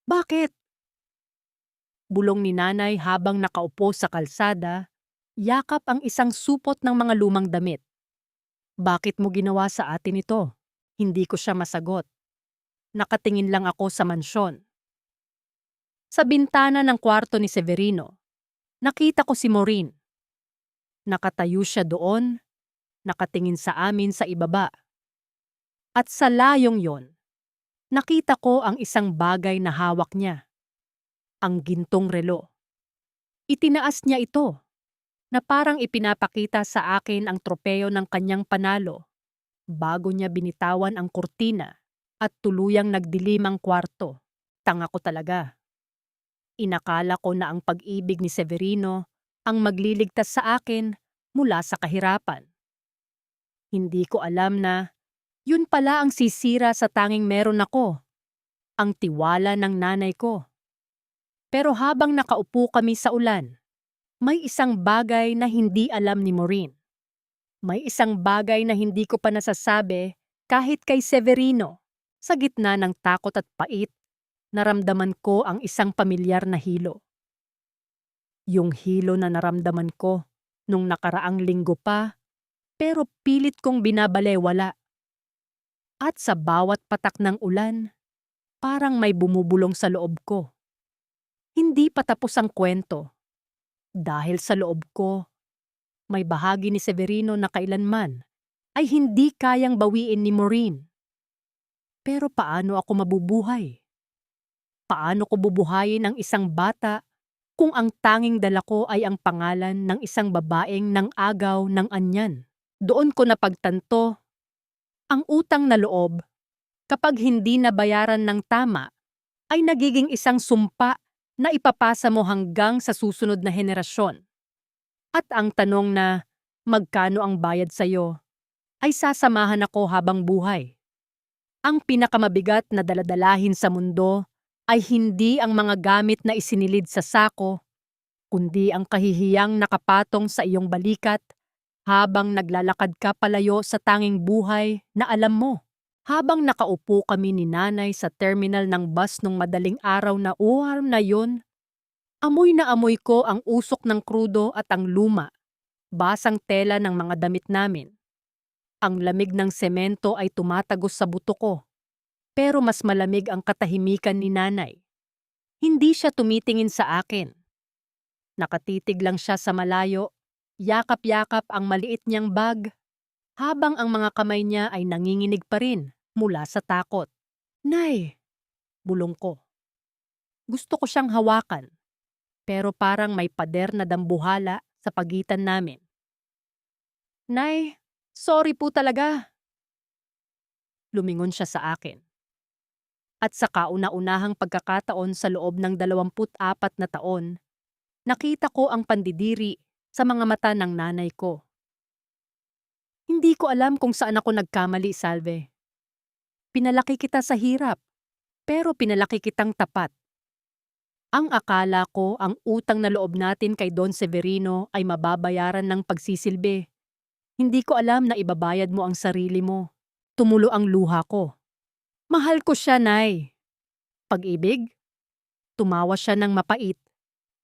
Bakit? Bulong ni Nanay habang nakaupo sa kalsada, yakap ang isang supot ng mga lumang damit. Bakit mo ginawa sa atin ito? Hindi ko siya masagot. Nakatingin lang ako sa mansyon. Sa bintana ng kwarto ni Severino, nakita ko si Maureen. Nakatayo siya doon, nakatingin sa amin sa ibaba. At sa layong yon, nakita ko ang isang bagay na hawak niya. Ang gintong relo. Itinaas niya ito, na parang ipinapakita sa akin ang tropeo ng kanyang panalo, bago niya binitawan ang kurtina at tuluyang nagdilim ang kwarto. Tanga ko talaga. Inakala ko na ang pag-ibig ni Severino ang magliligtas sa akin mula sa kahirapan. Hindi ko alam na yun pala ang sisira sa tanging meron ako, ang tiwala ng nanay ko. Pero habang nakaupo kami sa ulan, may isang bagay na hindi alam ni Maureen. May isang bagay na hindi ko pa nasasabi kahit kay Severino. Sa gitna ng takot at pait, naramdaman ko ang isang pamilyar na hilo. Yung hilo na naramdaman ko nung nakaraang linggo pa, pero pilit kong binabalewala. At sa bawat patak ng ulan, parang may bumubulong sa loob ko. Hindi pa tapos ang kwento. Dahil sa loob ko, may bahagi ni Severino na kailanman ay hindi kayang bawiin ni Maureen. Pero paano ako mabubuhay? Paano ko bubuhayin ang isang bata kung ang tanging dala ko ay ang pangalan ng isang babaeng nang agaw ng anyan? Doon ko napagtanto, ang utang na loob, kapag hindi nabayaran ng tama, ay nagiging isang sumpa na ipapasa mo hanggang sa susunod na henerasyon. At ang tanong na, magkano ang bayad sa'yo, ay sasamahan ako habang buhay. Ang pinakamabigat na daladalahin sa mundo ay hindi ang mga gamit na isinilid sa sako, kundi ang kahihiyang nakapatong sa iyong balikat habang naglalakad ka palayo sa tanging buhay na alam mo. Habang nakaupo kami ni nanay sa terminal ng bus nung madaling araw na uwarm na yun, amoy na amoy ko ang usok ng krudo at ang luma, basang tela ng mga damit namin. Ang lamig ng semento ay tumatagos sa buto ko, pero mas malamig ang katahimikan ni nanay. Hindi siya tumitingin sa akin. Nakatitig lang siya sa malayo, yakap-yakap ang maliit niyang bag, habang ang mga kamay niya ay nanginginig pa rin mula sa takot. Nay, bulong ko. Gusto ko siyang hawakan, pero parang may pader na dambuhala sa pagitan namin. Nay, sorry po talaga. Lumingon siya sa akin. At sa kauna-unahang pagkakataon sa loob ng 24 na taon, nakita ko ang pandidiri sa mga mata ng nanay ko. Hindi ko alam kung saan ako nagkamali, Salve. Pinalaki kita sa hirap, pero pinalaki kitang tapat. Ang akala ko ang utang na loob natin kay Don Severino ay mababayaran ng pagsisilbi. Hindi ko alam na ibabayad mo ang sarili mo. Tumulo ang luha ko. Mahal ko siya, Nay. Pag-ibig? Tumawa siya ng mapait.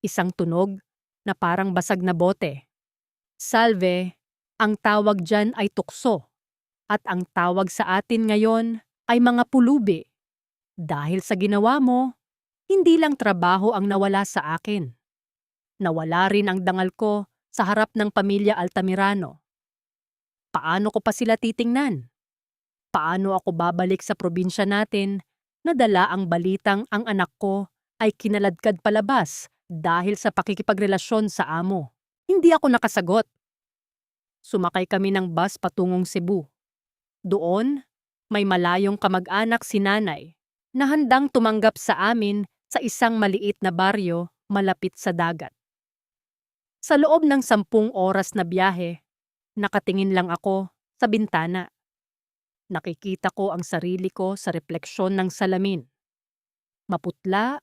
Isang tunog na parang basag na bote. Salve, ang tawag dyan ay tukso. At ang tawag sa atin ngayon ay mga pulubi. Dahil sa ginawa mo, hindi lang trabaho ang nawala sa akin. Nawala rin ang dangal ko sa harap ng pamilya Altamirano. Paano ko pa sila titingnan? Paano ako babalik sa probinsya natin na dala ang balitang ang anak ko ay kinaladkad palabas dahil sa pakikipagrelasyon sa amo? Hindi ako nakasagot. Sumakay kami ng bus patungong Cebu. Doon, may malayong kamag-anak si nanay na handang tumanggap sa amin sa isang maliit na baryo malapit sa dagat. Sa loob ng 10 oras na biyahe, nakatingin lang ako sa bintana. Nakikita ko ang sarili ko sa refleksyon ng salamin. Maputla,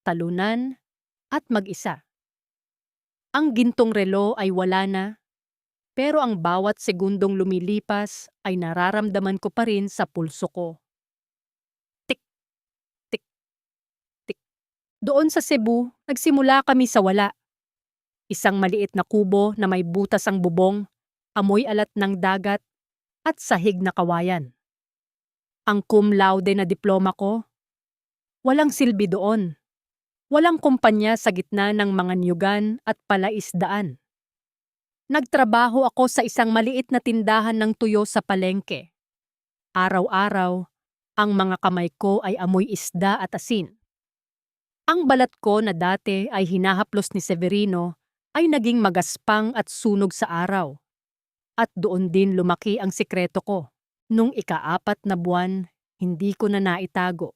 talunan, at mag-isa. Ang gintong relo ay wala na, pero ang bawat segundong lumilipas ay nararamdaman ko pa rin sa pulso ko. Tik, tik, tik. Doon sa Cebu, nagsimula kami sa wala. Isang maliit na kubo na may butas ang bubong, amoy alat ng dagat, at sahig na kawayan. Ang cum laude na diploma ko, walang silbi doon. Walang kumpanya sa gitna ng mga niyugan at palaisdaan. Nagtrabaho ako sa isang maliit na tindahan ng tuyo sa palengke. Araw-araw, ang mga kamay ko ay amoy isda at asin. Ang balat ko na dati ay hinahaplos ni Severino ay naging magaspang at sunog sa araw. At doon din lumaki ang sikreto ko. Nung ika-4 na buwan, hindi ko na naitago.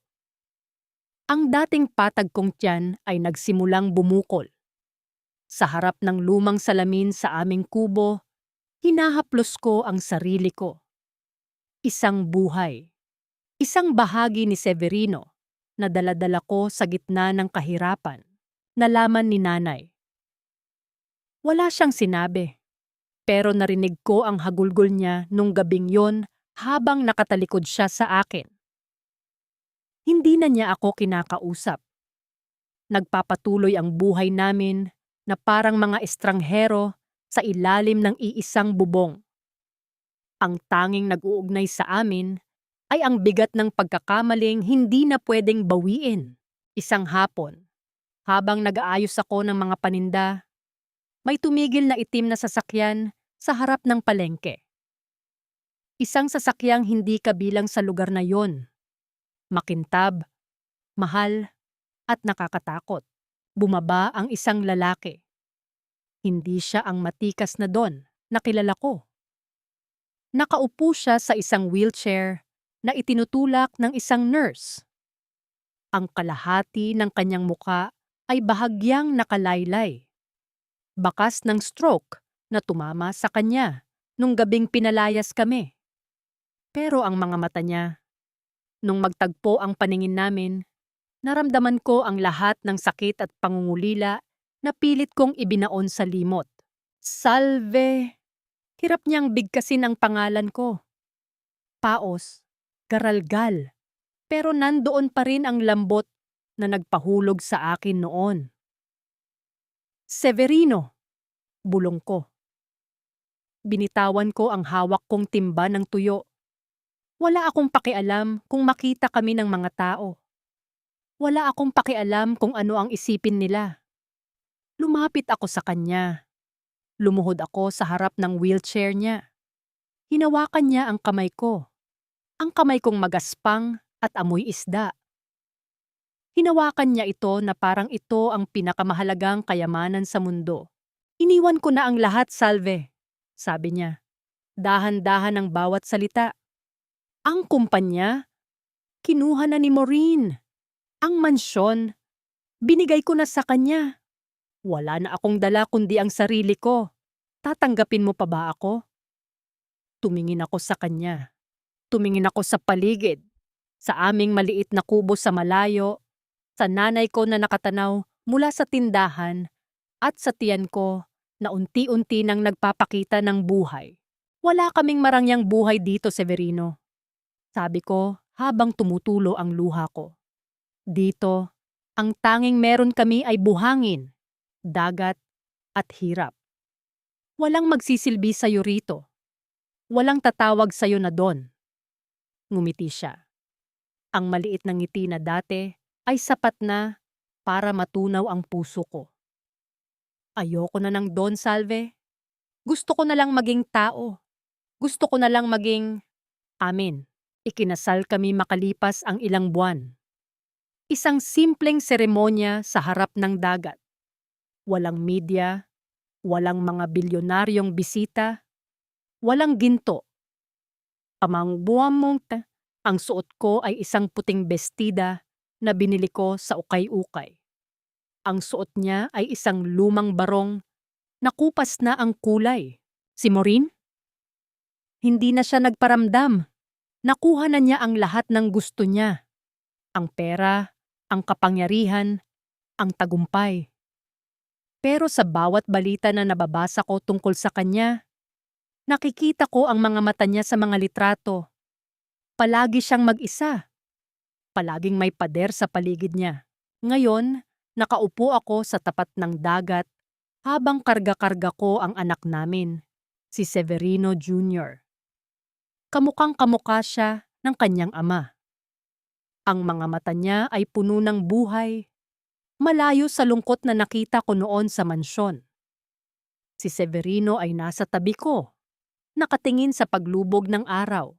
Ang dating patag kong tiyan ay nagsimulang bumukol. Sa harap ng lumang salamin sa aming kubo, hinahaplos ko ang sarili ko. Isang buhay. Isang bahagi ni Severino na dala-dala ko sa gitna ng kahirapan. Nalaman ni nanay. Wala siyang sinabi, pero narinig ko ang hagulgol niya nung gabing yon habang nakatalikod siya sa akin. Hindi na niya ako kinakausap. Nagpapatuloy ang buhay namin na parang mga estranghero sa ilalim ng iisang bubong. Ang tanging nag-uugnay sa amin ay ang bigat ng pagkakamaling hindi na pwedeng bawiin. Isang hapon, habang nag-aayos ako ng mga paninda, may tumigil na itim na sasakyan sa harap ng palengke. Isang sasakyang hindi kabilang sa lugar na yon. Makintab, mahal, at nakakatakot. Bumaba ang isang lalaki. Hindi siya ang matikas na don na kilala ko. Nakaupo siya sa isang wheelchair na itinutulak ng isang nurse. Ang kalahati ng kanyang muka ay bahagyang nakalaylay. Bakas ng stroke na tumama sa kanya nung gabing pinalayas kami. Pero ang mga mata niya, nung magtagpo ang paningin namin, naramdaman ko ang lahat ng sakit at pangungulila na pilit kong ibinaon sa limot. Salve! Hirap niyang bigkasin ang pangalan ko. Paos, garalgal, pero nandoon pa rin ang lambot na nagpahulog sa akin noon. Severino, bulong ko. Binitawan ko ang hawak kong timba ng tuyo. Wala akong pakialam kung makita kami ng mga tao. Wala akong pakialam kung ano ang isipin nila. Lumapit ako sa kanya. Lumuhod ako sa harap ng wheelchair niya. Hinawakan niya ang kamay ko. Ang kamay kong magaspang at amoy isda. Hinawakan niya ito na parang ito ang pinakamahalagang kayamanan sa mundo. Iniwan ko na ang lahat, Salve, sabi niya. Dahan-dahan ang bawat salita. Ang kumpanya, kinuha na ni Maureen. Ang mansyon, binigay ko na sa kanya. Wala na akong dala kundi ang sarili ko. Tatanggapin mo pa ba ako? Tumingin ako sa kanya. Tumingin ako sa paligid. Sa aming maliit na kubo sa malayo. Sa nanay ko na nakatanaw mula sa tindahan. At sa tiyan ko na unti-unti nang nagpapakita ng buhay. Wala kaming marangyang buhay dito, Severino. Sabi ko habang tumutulo ang luha ko. Dito, ang tanging meron kami ay buhangin, dagat, at hirap. Walang magsisilbi sa'yo rito. Walang tatawag sa'yo na don. Ngumiti siya. Ang maliit na ngiti na dati ay sapat na para matunaw ang puso ko. Ayoko na ng don, Salve. Gusto ko na lang maging tao. Gusto ko na lang maging amin. Ikinasal kami makalipas ang ilang buwan. Isang simpleng seremonya sa harap ng dagat. Walang media, walang mga bilyonaryong bisita, walang ginto. Pamangbuwang mong ang suot ko ay isang puting bestida na binili ko sa ukay-ukay. Ang suot niya ay isang lumang barong na kupas na ang kulay. Si Maureen? Hindi na siya nagparamdam. Nakuha na niya ang lahat ng gusto niya. Ang pera, ang kapangyarihan, ang tagumpay. Pero sa bawat balita na nababasa ko tungkol sa kanya, nakikita ko ang mga mata niya sa mga litrato. Palagi siyang mag-isa. Palaging may pader sa paligid niya. Ngayon, nakaupo ako sa tapat ng dagat habang karga-karga ko ang anak namin, si Severino Jr. Kamukhang kamukha siya ng kanyang ama. Ang mga mata niya ay puno ng buhay, malayo sa lungkot na nakita ko noon sa mansyon. Si Severino ay nasa tabi ko, nakatingin sa paglubog ng araw.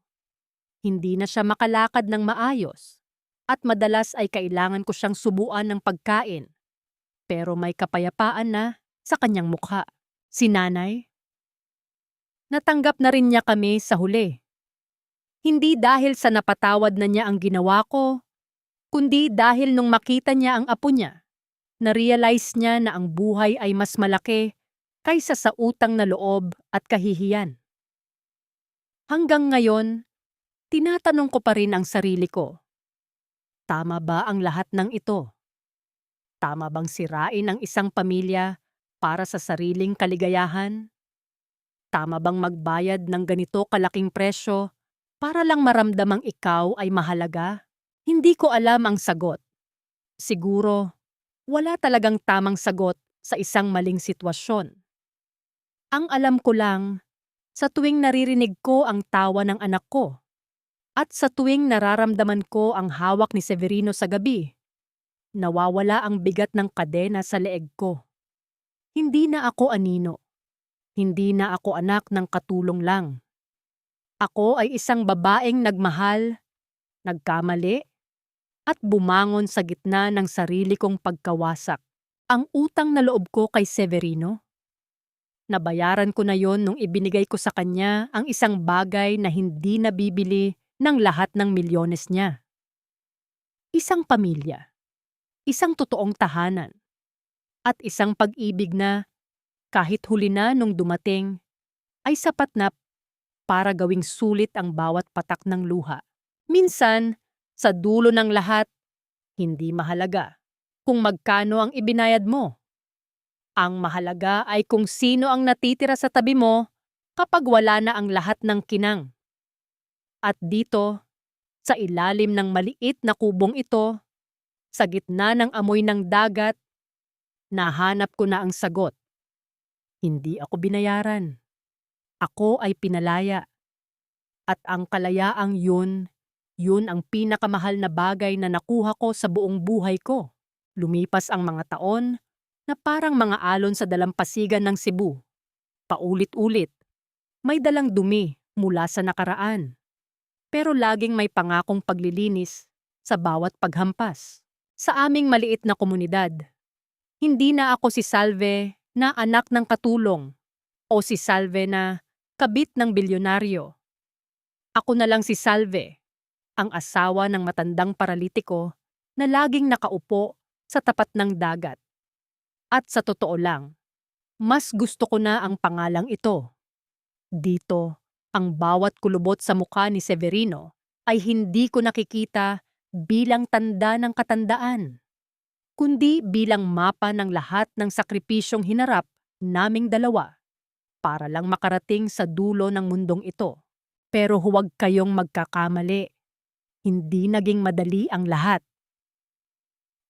Hindi na siya makalakad ng maayos, at madalas ay kailangan ko siyang subuan ng pagkain. Pero may kapayapaan na sa kanyang mukha. Si nanay? Natanggap na rin niya kami sa huli. Hindi dahil sa napatawad na niya ang ginawa ko, kundi dahil nung makita niya ang apo niya, Na-realize niya na ang buhay ay mas malaki kaysa sa utang na loob at kahihiyan. Hanggang ngayon, tinatanong ko pa rin ang sarili ko, tama ba ang lahat ng ito? Tama bang sirain ang isang pamilya para sa sariling kaligayahan? Tama bang magbayad ng ganito kalaking presyo para lang maramdamang ikaw ay mahalaga? Hindi ko alam ang sagot. Siguro, wala talagang tamang sagot sa isang maling sitwasyon. Ang alam ko lang, sa tuwing naririnig ko ang tawa ng anak ko at sa tuwing nararamdaman ko ang hawak ni Severino sa gabi, nawawala ang bigat ng kadena sa leeg ko. Hindi na ako anino. Hindi na ako anak ng katulong lang. Ako ay isang babaeng nagmahal, nagkamali, at bumangon sa gitna ng sarili kong pagkawasak. Ang utang na loob ko kay Severino? Nabayaran ko na yon nung ibinigay ko sa kanya ang isang bagay na hindi nabibili ng lahat ng milyones niya. Isang pamilya, isang totoong tahanan, at isang pag-ibig na kahit huli na nung dumating, ay sapat na para gawing sulit ang bawat patak ng luha. Minsan, sa dulo ng lahat, hindi mahalaga kung magkano ang ibinayad mo. Ang mahalaga ay kung sino ang natitira sa tabi mo kapag wala na ang lahat ng kinang. At dito, sa ilalim ng maliit na kubong ito, sa gitna ng amoy ng dagat, nahanap ko na ang sagot. Hindi ako binayaran. Ako ay pinalaya. At ang kalayaang yun ang pinakamahal na bagay na nakuha ko sa buong buhay ko. Lumipas ang mga taon na parang mga alon sa dalampasigan ng Cebu. Paulit-ulit. May dalang dumi mula sa nakaraan. Pero laging may pangakong paglilinis sa bawat paghampas. Sa aming maliit na komunidad, hindi na ako si Salve na anak ng katulong o si Salve na kabit ng bilyonaryo. Ako na lang si Salve, ang asawa ng matandang paralitiko na laging nakaupo sa tapat ng dagat. At sa totoo lang, mas gusto ko na ang pangalang ito. Dito, ang bawat kulubot sa mukha ni Severino ay hindi ko nakikita bilang tanda ng katandaan, kundi bilang mapa ng lahat ng sakripisyong hinarap naming dalawa para lang makarating sa dulo ng mundong ito. Pero huwag kayong magkakamali. Hindi naging madali ang lahat.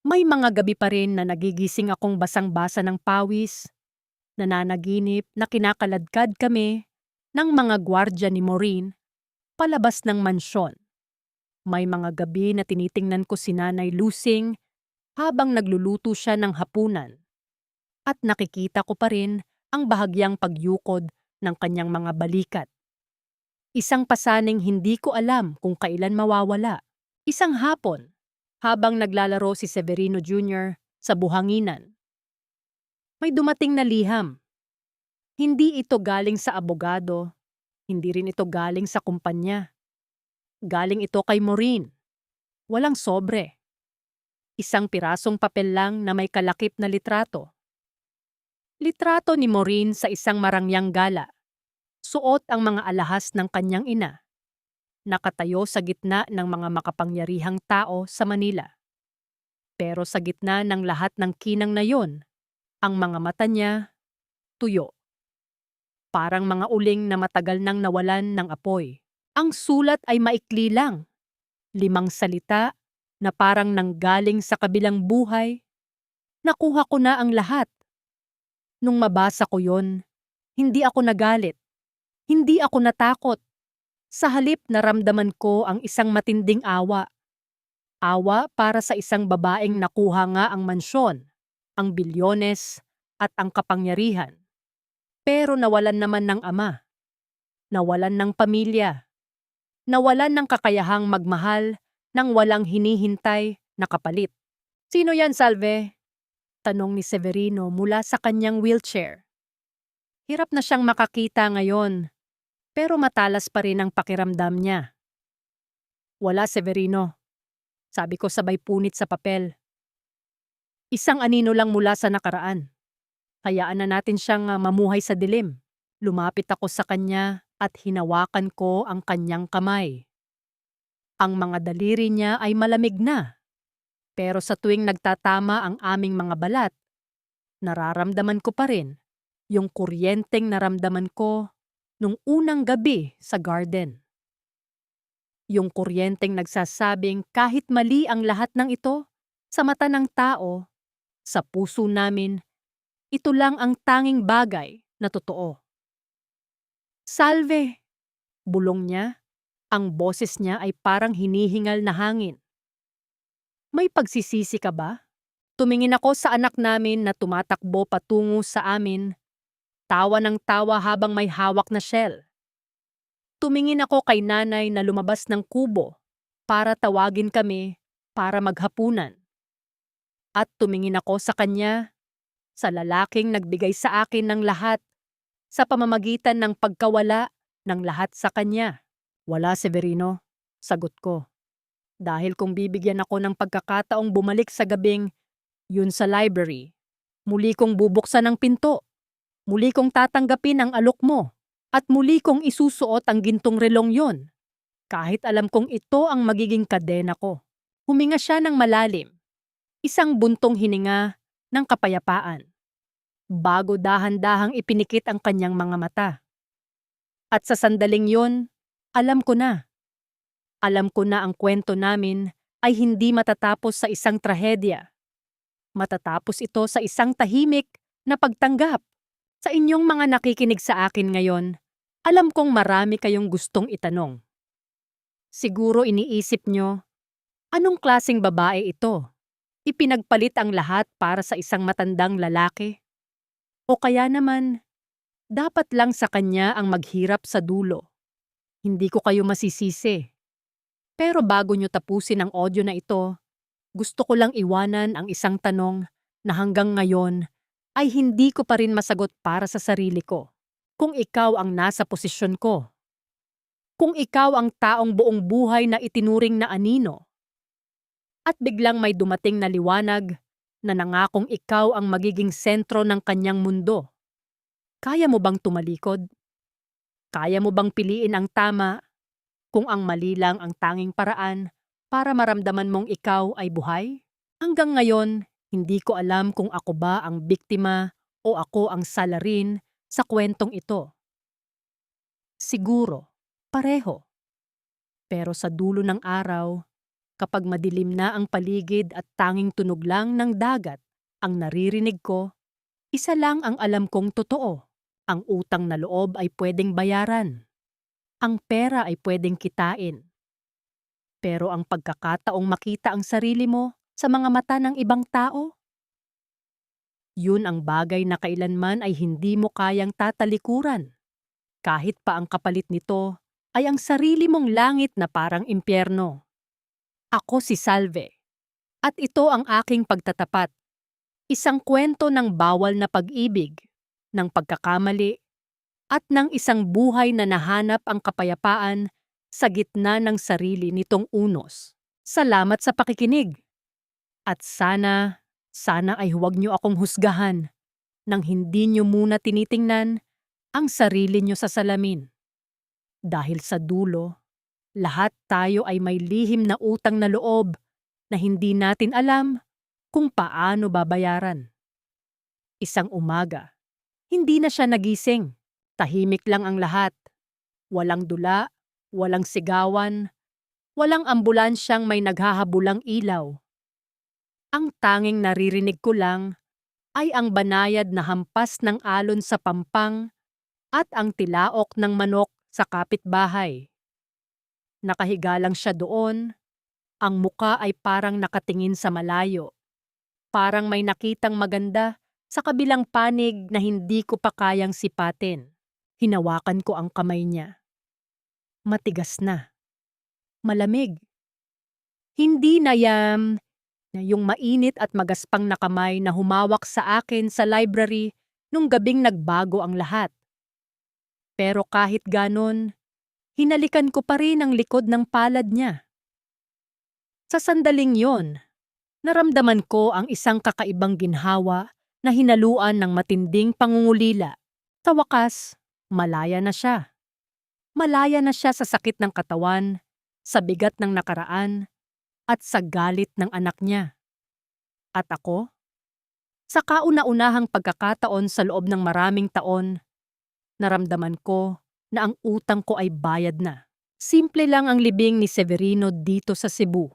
May mga gabi pa rin na nagigising akong basang-basa ng pawis, nananaginip na kinakaladkad kami ng mga gwardya ni Maureen palabas ng mansyon. May mga gabi na tinitingnan ko si Nanay Lusing habang nagluluto siya ng hapunan. At nakikita ko pa rin ang bahagyang pagyukod ng kanyang mga balikat. Isang pasaning hindi ko alam kung kailan mawawala. Isang hapon, habang naglalaro si Severino Jr. sa buhanginan, may dumating na liham. Hindi ito galing sa abogado, hindi rin ito galing sa kumpanya. Galing ito kay Maureen. Walang sobre. Isang pirasong papel lang na may kalakip na litrato. Litrato ni Maureen sa isang marangyang gala. Suot ang mga alahas ng kanyang ina. Nakatayo sa gitna ng mga makapangyarihang tao sa Manila. Pero sa gitna ng lahat ng kinang na yon, ang mga mata niya, tuyo. Parang mga uling na matagal nang nawalan ng apoy. Ang sulat ay maikli lang. 5 salita na parang nanggaling sa kabilang buhay. Nakuha ko na ang lahat. Nung mabasa ko yon, hindi ako nagalit. Hindi ako natakot. Sa halip naramdaman ko ang isang matinding awa. Awa para sa isang babaeng nakuha nga ang mansyon, ang bilyones at ang kapangyarihan. Pero nawalan naman ng ama. Nawalan ng pamilya. Nawalan ng kakayahang magmahal nang walang hinihintay na kapalit. Sino yan, Salve? Tanong ni Severino mula sa kanyang wheelchair. Hirap na siyang makakita ngayon, pero matalas pa rin ang pakiramdam niya. Wala, Severino. Sabi ko sabay punit sa papel. Isang anino lang mula sa nakaraan. Hayaan na natin siyang mamuhay sa dilim. Lumapit ako sa kanya at hinawakan ko ang kanyang kamay. Ang mga daliri niya ay malamig na. Pero sa tuwing nagtatama ang aming mga balat, nararamdaman ko pa rin yung kuryenteng naramdaman ko nung unang gabi sa garden. Yung kuryenteng nagsasabing kahit mali ang lahat ng ito, sa mata ng tao, sa puso namin, ito lang ang tanging bagay na totoo. Salve! Bulong niya. Ang boses niya ay parang hinihingal na hangin. May pagsisisi ka ba? Tumingin ako sa anak namin na tumatakbo patungo sa amin, tawa ng tawa habang may hawak na shell. Tumingin ako kay nanay na lumabas ng kubo para tawagin kami para maghapunan. At tumingin ako sa kanya, sa lalaking nagbigay sa akin ng lahat, sa pamamagitan ng pagkawala ng lahat sa kanya. Wala, Severino, sagot ko. Dahil kung bibigyan ako ng pagkakataong bumalik sa gabing yun sa library, muli kong bubuksan ang pinto, muli kong tatanggapin ang alok mo, at muli kong isusuot ang gintong relong yon. Kahit alam kong ito ang magiging kadena ko. Huminga siya ng malalim, isang buntong hininga ng kapayapaan, bago dahan-dahang ipinikit ang kanyang mga mata. At sa sandaling yon, alam ko na. Alam ko na ang kwento namin ay hindi matatapos sa isang trahedya. Matatapos ito sa isang tahimik na pagtanggap. Sa inyong mga nakikinig sa akin ngayon, alam kong marami kayong gustong itanong. Siguro iniisip nyo, anong klaseng babae ito? Ipinagpalit ang lahat para sa isang matandang lalaki? O kaya naman, dapat lang sa kanya ang maghirap sa dulo? Hindi ko kayo masisisi. Pero bago nyo tapusin ang audio na ito, gusto ko lang iwanan ang isang tanong na hanggang ngayon ay hindi ko pa rin masagot para sa sarili ko. Kung ikaw ang nasa posisyon ko, kung ikaw ang taong buong buhay na itinuring na anino, at biglang may dumating na liwanag na nangakong ikaw ang magiging sentro ng kanyang mundo, kaya mo bang tumalikod? Kaya mo bang piliin ang tama kung ang mali lang ang tanging paraan para maramdaman mong ikaw ay buhay? Hanggang ngayon, hindi ko alam kung ako ba ang biktima o ako ang salarin sa kwentong ito. Siguro, pareho. Pero sa dulo ng araw, kapag madilim na ang paligid at tanging tunog lang ng dagat ang naririnig ko, isa lang ang alam kong totoo. Ang utang na loob ay pwedeng bayaran. Ang pera ay pwedeng kitain. Pero ang pagkakataong makita ang sarili mo sa mga mata ng ibang tao, yun ang bagay na kailanman ay hindi mo kayang tatalikuran. Kahit pa ang kapalit nito ay ang sarili mong langit na parang impyerno. Ako si Salve, at ito ang aking pagtatapat. Isang kwento ng bawal na pag-ibig, ng pagkakamali, at ng isang buhay na nahanap ang kapayapaan sa gitna ng sarili nitong unos. Salamat sa pakikinig. At sana ay huwag niyo akong husgahan nang hindi niyo muna tinitingnan ang sarili niyo sa salamin. Dahil sa dulo, lahat tayo ay may lihim na utang na loob na hindi natin alam kung paano babayaran. Isang umaga, hindi na siya nagising. Tahimik lang ang lahat. Walang dula, walang sigawan, walang ambulansyang may naghahabulang ilaw. Ang tanging naririnig ko lang ay ang banayad na hampas ng alon sa pampang at ang tilaok ng manok sa kapitbahay. Nakahiga lang siya doon, ang muka ay parang nakatingin sa malayo. Parang may nakitang maganda sa kabilang panig na hindi ko pa kayang sipatin. Hinawakan ko ang kamay niya. Matigas na. Malamig. Hindi na yung mainit at magaspang na kamay na humawak sa akin sa library nung gabing nagbago ang lahat. Pero kahit ganon, hinalikan ko pa rin ang likod ng palad niya. Sa sandaling yon, Naramdaman ko ang isang kakaibang ginhawa na hinaluan ng matinding pangungulila. Sa wakas, malaya na siya. Malaya na siya sa sakit ng katawan, sa bigat ng nakaraan, at sa galit ng anak niya. At ako? Sa kauna-unahang pagkakataon sa loob ng maraming taon, naramdaman ko na ang utang ko ay bayad na. Simple lang ang libing ni Severino dito sa Cebu.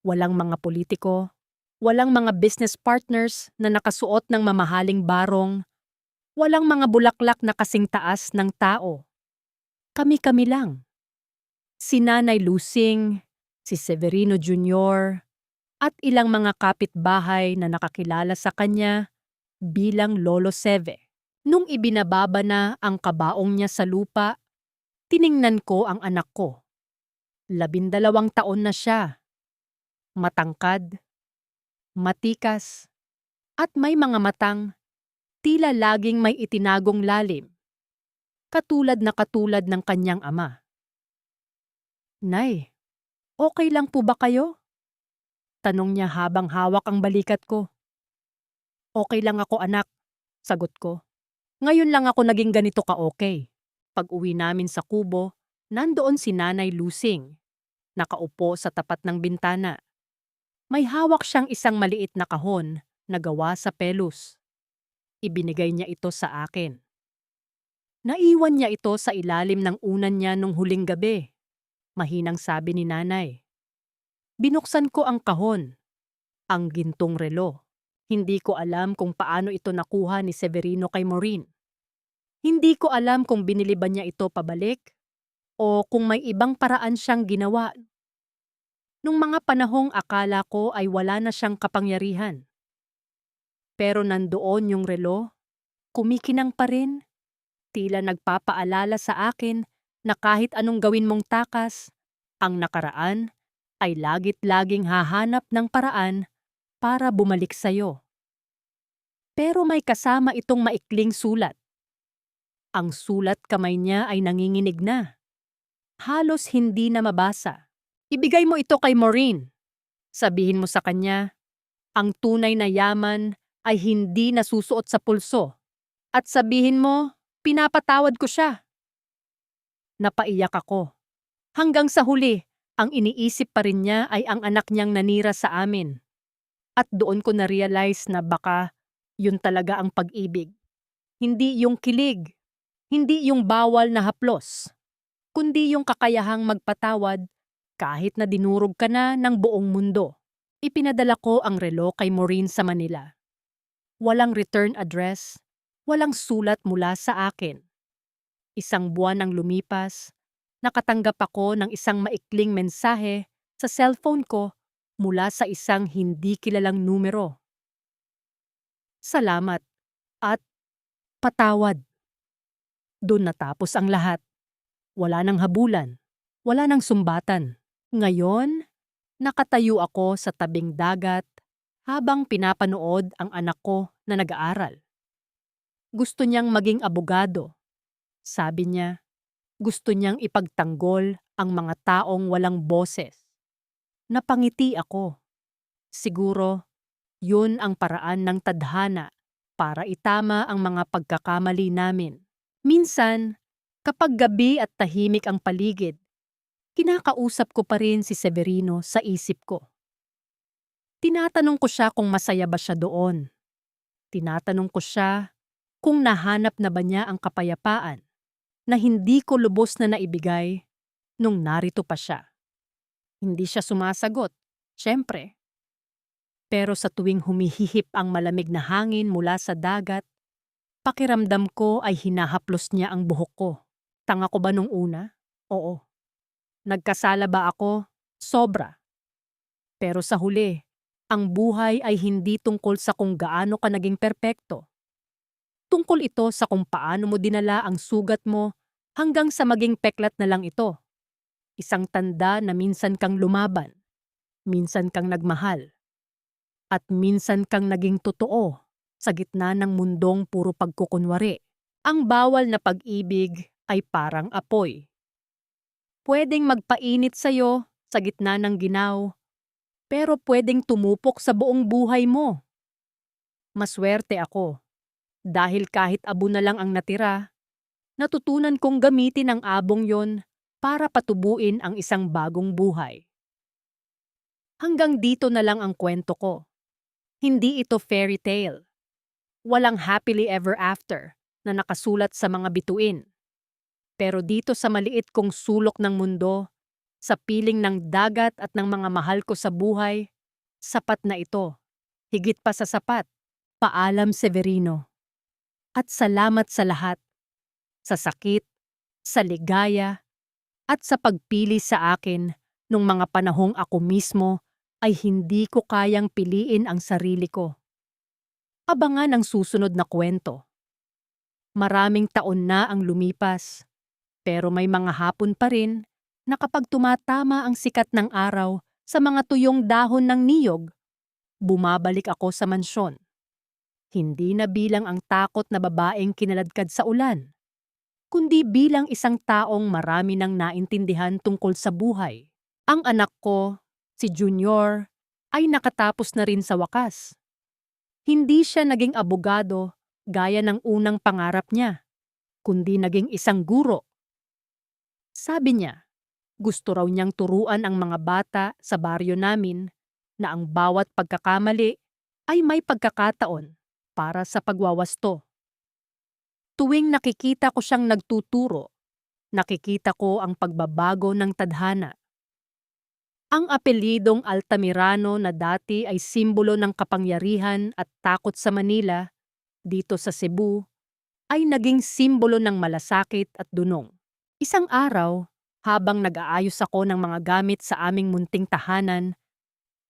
Walang mga politiko, walang mga business partners na nakasuot ng mamahaling barong, walang mga bulaklak na kasing taas ng tao. Kami-kami lang. Si Nanay Lusing, si Severino Jr., at ilang mga kapitbahay na nakakilala sa kanya bilang Lolo Seve. Nung ibinababa na ang kabaong niya sa lupa, tiningnan ko ang anak ko. 12 taon na siya. Matangkad, matikas, at may mga matang tila laging may itinagong lalim. Katulad ng kanyang ama. Nay, okay lang po ba kayo? Tanong niya habang hawak ang balikat ko. Okay lang ako anak, sagot ko. Ngayon lang ako naging ganito ka-okay. Pag-uwi namin sa kubo, nandoon si Nanay Lusing. Nakaupo sa tapat ng bintana. May hawak siyang isang maliit na kahon na gawa sa pelus. Ibinigay niya ito sa akin. Naiwan niya ito sa ilalim ng unan niya nung huling gabi. Mahinang sabi ni Nanay. Binuksan ko ang kahon. Ang gintong relo. Hindi ko alam kung paano ito nakuha ni Severino kay Maureen. Hindi ko alam kung binili ba niya ito pabalik o kung may ibang paraan siyang ginawa. Nung mga panahong akala ko ay wala na siyang kapangyarihan. Pero nandoon yung relo, kumikinang pa rin. Tila nagpapaalala sa akin na kahit anong gawin mong takas, ang nakaraan ay lagit-laging hahanap ng paraan para bumalik sa'yo. Pero may kasama itong maikling sulat. Ang sulat kamay niya ay nanginginig na. Halos hindi na mabasa. Ibigay mo ito kay Maureen. Sabihin mo sa kanya, ang tunay na yaman ay hindi nasusuot sa pulso. At sabihin mo, pinapatawad ko siya. Napaiyak ako. Hanggang sa huli, ang iniisip pa rin niya ay ang anak niyang nanira sa amin. At doon ko na-realize na baka yun talaga ang pag-ibig. Hindi yung kilig, hindi yung bawal na haplos, kundi yung kakayahang magpatawad kahit na dinurog ka na ng buong mundo. Ipinadala ko ang relo kay Maureen sa Manila. Walang return address, walang sulat mula sa akin. Isang buwan ang lumipas, nakatanggap ako ng isang maikling mensahe sa cellphone ko mula sa isang hindi kilalang numero. Salamat at patawad. Doon natapos ang lahat. Wala nang habulan, wala nang sumbatan. Ngayon, nakatayo ako sa tabing dagat habang pinapanood ang anak ko na nag-aaral. Gusto niyang maging abogado. Sabi niya, gusto niyang ipagtanggol ang mga taong walang boses. Napangiti ako. Siguro, yun ang paraan ng tadhana para itama ang mga pagkakamali namin. Minsan, kapag gabi at tahimik ang paligid, kinakausap ko pa rin si Severino sa isip ko. Tinatanong ko siya kung masaya ba siya doon. Tinatanong ko siya kung nahanap na ba niya ang kapayapaan na hindi ko lubos na naibigay nung narito pa siya. Hindi siya sumasagot, syempre. Pero sa tuwing humihihip ang malamig na hangin mula sa dagat, pakiramdam ko ay hinahaplos niya ang buhok ko. Tanga ko ba nung una? Oo. Nagkasala ba ako? Sobra. Pero sa huli, ang buhay ay hindi tungkol sa kung gaano ka naging perpekto. Tungkol ito sa kung paano mo dinala ang sugat mo hanggang sa maging peklat na lang ito. Isang tanda na minsan kang lumaban, minsan kang nagmahal, at minsan kang naging totoo sa gitna ng mundong puro pagkukunwari. Ang bawal na pag-ibig ay parang apoy. Pwedeng magpainit sa'yo sa gitna ng ginaw pero pwedeng tumupok sa buong buhay mo. Maswerte ako dahil kahit abo na lang ang natira, natutunan kong gamitin ang abong yon para patubuin ang isang bagong buhay. Hanggang dito na lang ang kwento ko. Hindi ito fairy tale. Walang happily ever after na nakasulat sa mga bituin. Pero dito sa maliit kong sulok ng mundo, sa piling ng dagat at ng mga mahal ko sa buhay, sapat na ito. Higit pa sa sapat. Paalam, Severino. At salamat sa lahat. Sa sakit, sa ligaya, at sa pagpili sa akin nung mga panahong ako mismo ay hindi ko kayang piliin ang sarili ko. Abangan ang susunod na kwento. Maraming taon na ang lumipas, pero may mga hapon pa rin na kapag tumatama ang sikat ng araw sa mga tuyong dahon ng niyog, bumabalik ako sa mansyon. Hindi na bilang ang takot na babaeng kinaladkad sa ulan, kundi bilang isang taong marami nang naintindihan tungkol sa buhay. Ang anak ko, si Junior, ay nakatapos na rin sa wakas. Hindi siya naging abogado gaya ng unang pangarap niya, kundi naging isang guro. Sabi niya, gusto raw niyang turuan ang mga bata sa baryo namin na ang bawat pagkakamali ay may pagkakataon para sa pagwawasto. Tuwing nakikita ko siyang nagtuturo, nakikita ko ang pagbabago ng tadhana. Ang apelidong Altamirano na dati ay simbolo ng kapangyarihan at takot sa Manila, dito sa Cebu, ay naging simbolo ng malasakit at dunong. Isang araw, habang nag-aayos ako ng mga gamit sa aming munting tahanan,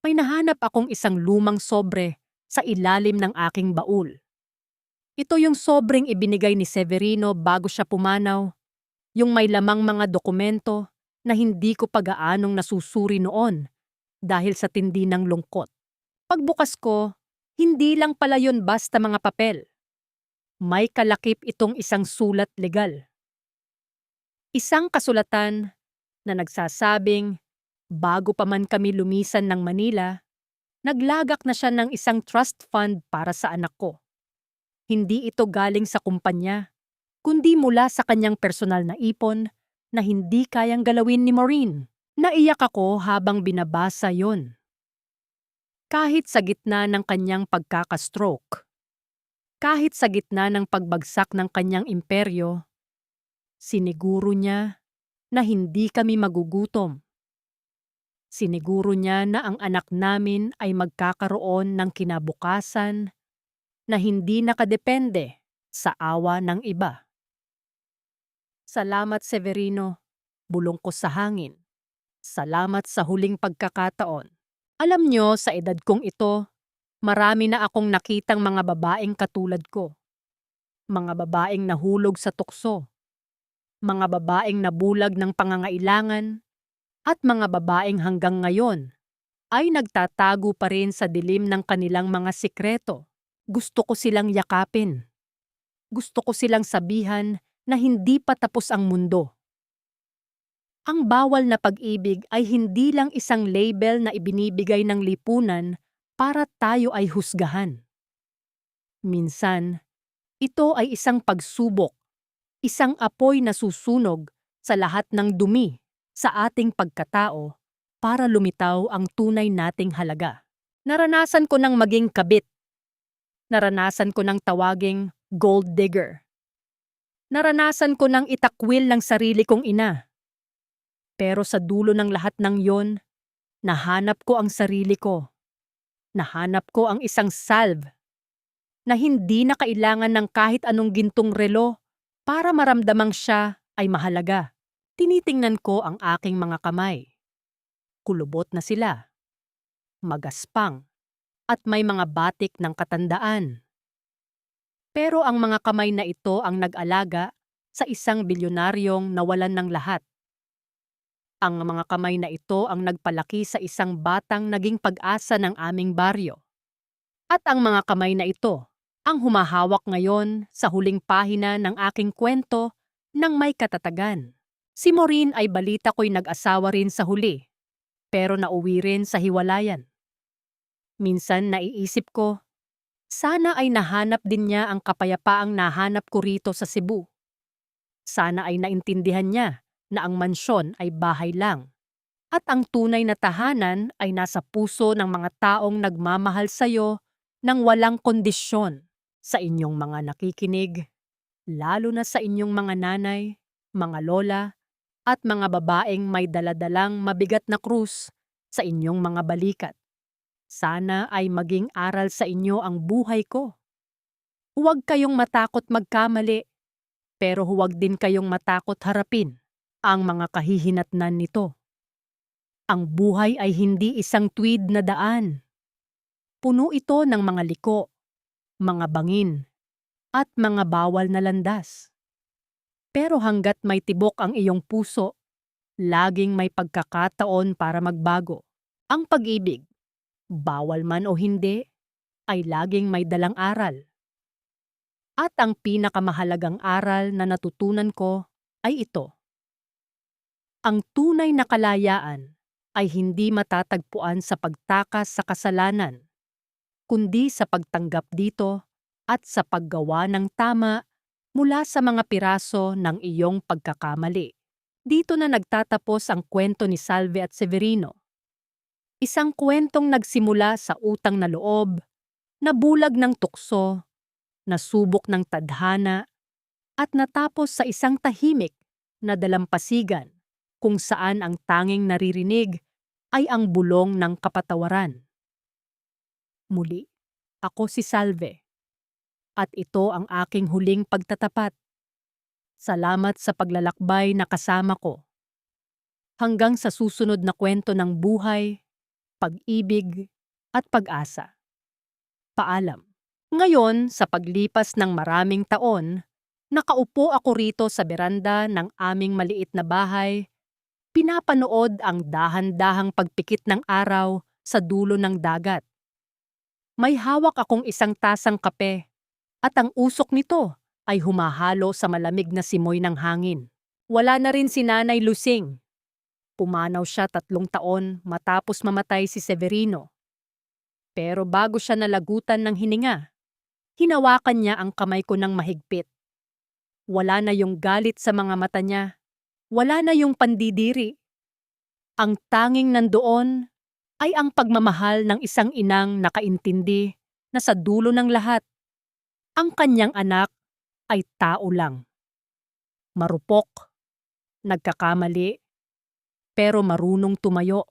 may nahanap akong isang lumang sobre sa ilalim ng aking baul. Ito yung sobreng ibinigay ni Severino bago siya pumanaw, yung may lamang mga dokumento na hindi ko pag-aanong nasusuri noon dahil sa tindi ng lungkot. Pagbukas ko, hindi lang pala yun basta mga papel. May kalakip itong isang sulat legal. Isang kasulatan na nagsasabing bago pa man kami lumisan ng Manila, naglagak na siya ng isang trust fund para sa anak ko. Hindi ito galing sa kumpanya, kundi mula sa kanyang personal na ipon na hindi kayang galawin ni Maureen. Naiyak ako habang binabasa yon. Kahit sa gitna ng kanyang pagkakastroke, kahit sa gitna ng pagbagsak ng kanyang imperyo, siniguro niya na hindi kami magugutom. Siniguro niya na ang anak namin ay magkakaroon ng kinabukasan na hindi nakadepende sa awa ng iba. Salamat, Severino, bulong ko sa hangin. Salamat sa huling pagkakataon. Alam nyo, sa edad kong ito, marami na akong nakitang mga babaeng katulad ko. Mga babaeng nahulog sa tukso. Mga babaeng nabulag ng pangangailangan. At mga babaeng hanggang ngayon ay nagtatago pa rin sa dilim ng kanilang mga sikreto. Gusto ko silang yakapin. Gusto ko silang sabihan na hindi pa tapos ang mundo. Ang bawal na pag-ibig ay hindi lang isang label na ibinibigay ng lipunan para tayo ay husgahan. Minsan, ito ay isang pagsubok, isang apoy na susunog sa lahat ng dumi sa ating pagkatao para lumitaw ang tunay nating halaga. Naranasan ko ng maging kabit. Naranasan ko ng tawaging gold digger. Naranasan ko ng itakwil ng sarili kong ina. Pero sa dulo ng lahat ng yon, nahanap ko ang sarili ko. Nahanap ko ang isang salve na hindi na kailangan ng kahit anong gintong relo para maramdamang siya ay mahalaga. Tinitingnan ko ang aking mga kamay. Kulubot na sila. Magaspang. At may mga batik ng katandaan. Pero ang mga kamay na ito ang nag-alaga sa isang bilyonaryong nawalan ng lahat. Ang mga kamay na ito ang nagpalaki sa isang batang naging pag-asa ng aming baryo. At ang mga kamay na ito ang humahawak ngayon sa huling pahina ng aking kwento ng may katatagan. Si Maureen ay balita ko'y nag-asawa rin sa huli. pero nauwi rin sa hiwalayan. Minsan naiisip ko, sana ay nahanap din niya ang kapayapaang nahanap ko rito sa Cebu. Sana ay naintindihan niya na ang mansyon ay bahay lang at ang tunay na tahanan ay nasa puso ng mga taong nagmamahal sa'yo ng walang kondisyon. Sa inyong mga nakikinig, lalo na sa inyong mga nanay, mga lola, at mga babaeng may daladalang mabigat na krus sa inyong mga balikat. Sana ay maging aral sa inyo ang buhay ko. Huwag kayong matakot magkamali, pero huwag din kayong matakot harapin ang mga kahihinatnan nito. Ang buhay ay hindi isang tuwid na daan. Puno ito ng mga liko, mga bangin, at mga bawal na landas. Pero hanggat may tibok ang iyong puso, laging may pagkakataon para magbago. Ang pag-ibig, bawal man o hindi, ay laging may dalang aral. At ang pinakamahalagang aral na natutunan ko ay ito. Ang tunay na kalayaan ay hindi matatagpuan sa pagtakas sa kasalanan, kundi sa pagtanggap dito at sa paggawa ng tama mula sa mga piraso ng iyong pagkakamali. Dito na nagtatapos ang kwento ni Salve at Severino. Isang kwentong nagsimula sa utang na loob, nabulag ng tukso, nasubok ng tadhana, at natapos sa isang tahimik na dalampasigan kung saan ang tanging naririnig ay ang bulong ng kapatawaran. Muli, ako si Salve, at ito ang aking huling pagtatapat. Salamat sa paglalakbay na kasama ko. Hanggang sa susunod na kwento ng buhay, pag-ibig, at pag-asa. Paalam. Ngayon, sa paglipas ng maraming taon, nakaupo ako rito sa beranda ng aming maliit na bahay, pinapanood ang dahan-dahang pagpikit ng araw sa dulo ng dagat. May hawak akong isang tasang kape at ang usok nito ay humahalo sa malamig na simoy ng hangin. Wala na rin si Nanay Lusing. Pumanaw siya 3 taon matapos mamatay si Severino. Pero bago siya nalagutan ng hininga, hinawakan niya ang kamay ko ng mahigpit. Wala na yung galit sa mga mata niya. Wala na yung pandidiri. Ang tanging nandoon ay ang pagmamahal ng isang inang nakaintindi na sa dulo ng lahat, ang kanyang anak ay tao lang. Marupok, nagkakamali, pero marunong tumayo.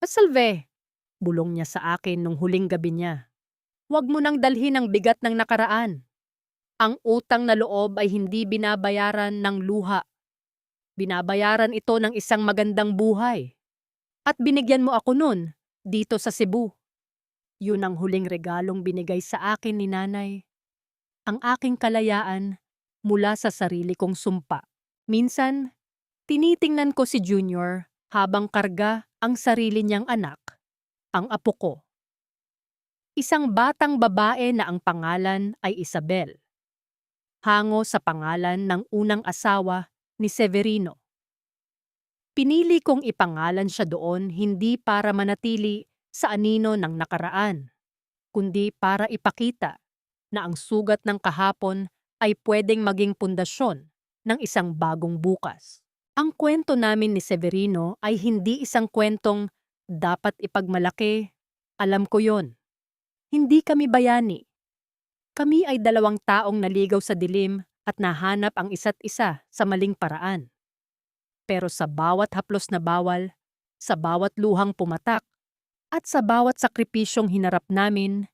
Salve, bulong niya sa akin nung huling gabi niya. Huwag mo nang dalhin ang bigat ng nakaraan. Ang utang na loob ay hindi binabayaran ng luha. Binabayaran ito ng isang magandang buhay. At binigyan mo ako nun, dito sa Cebu. Yun ang huling regalong binigay sa akin ni Nanay. Ang aking kalayaan mula sa sarili kong sumpa. Minsan, tinitingnan ko si Junior habang karga ang sarili niyang anak, ang apo ko. Isang batang babae na ang pangalan ay Isabel. Hango sa pangalan ng unang asawa ni Severino. Pinili kong ipangalan siya doon hindi para manatili sa anino ng nakaraan, kundi para ipakita na ang sugat ng kahapon ay pwedeng maging pundasyon ng isang bagong bukas. Ang kwento namin ni Severino ay hindi isang kwentong dapat ipagmalaki. Alam ko yon. Hindi kami bayani. Kami ay 2 taong naligaw sa dilim at nahanap ang isa't isa sa maling paraan. Pero sa bawat haplos na bawal, sa bawat luhang pumatak, at sa bawat sakripisyong hinarap namin,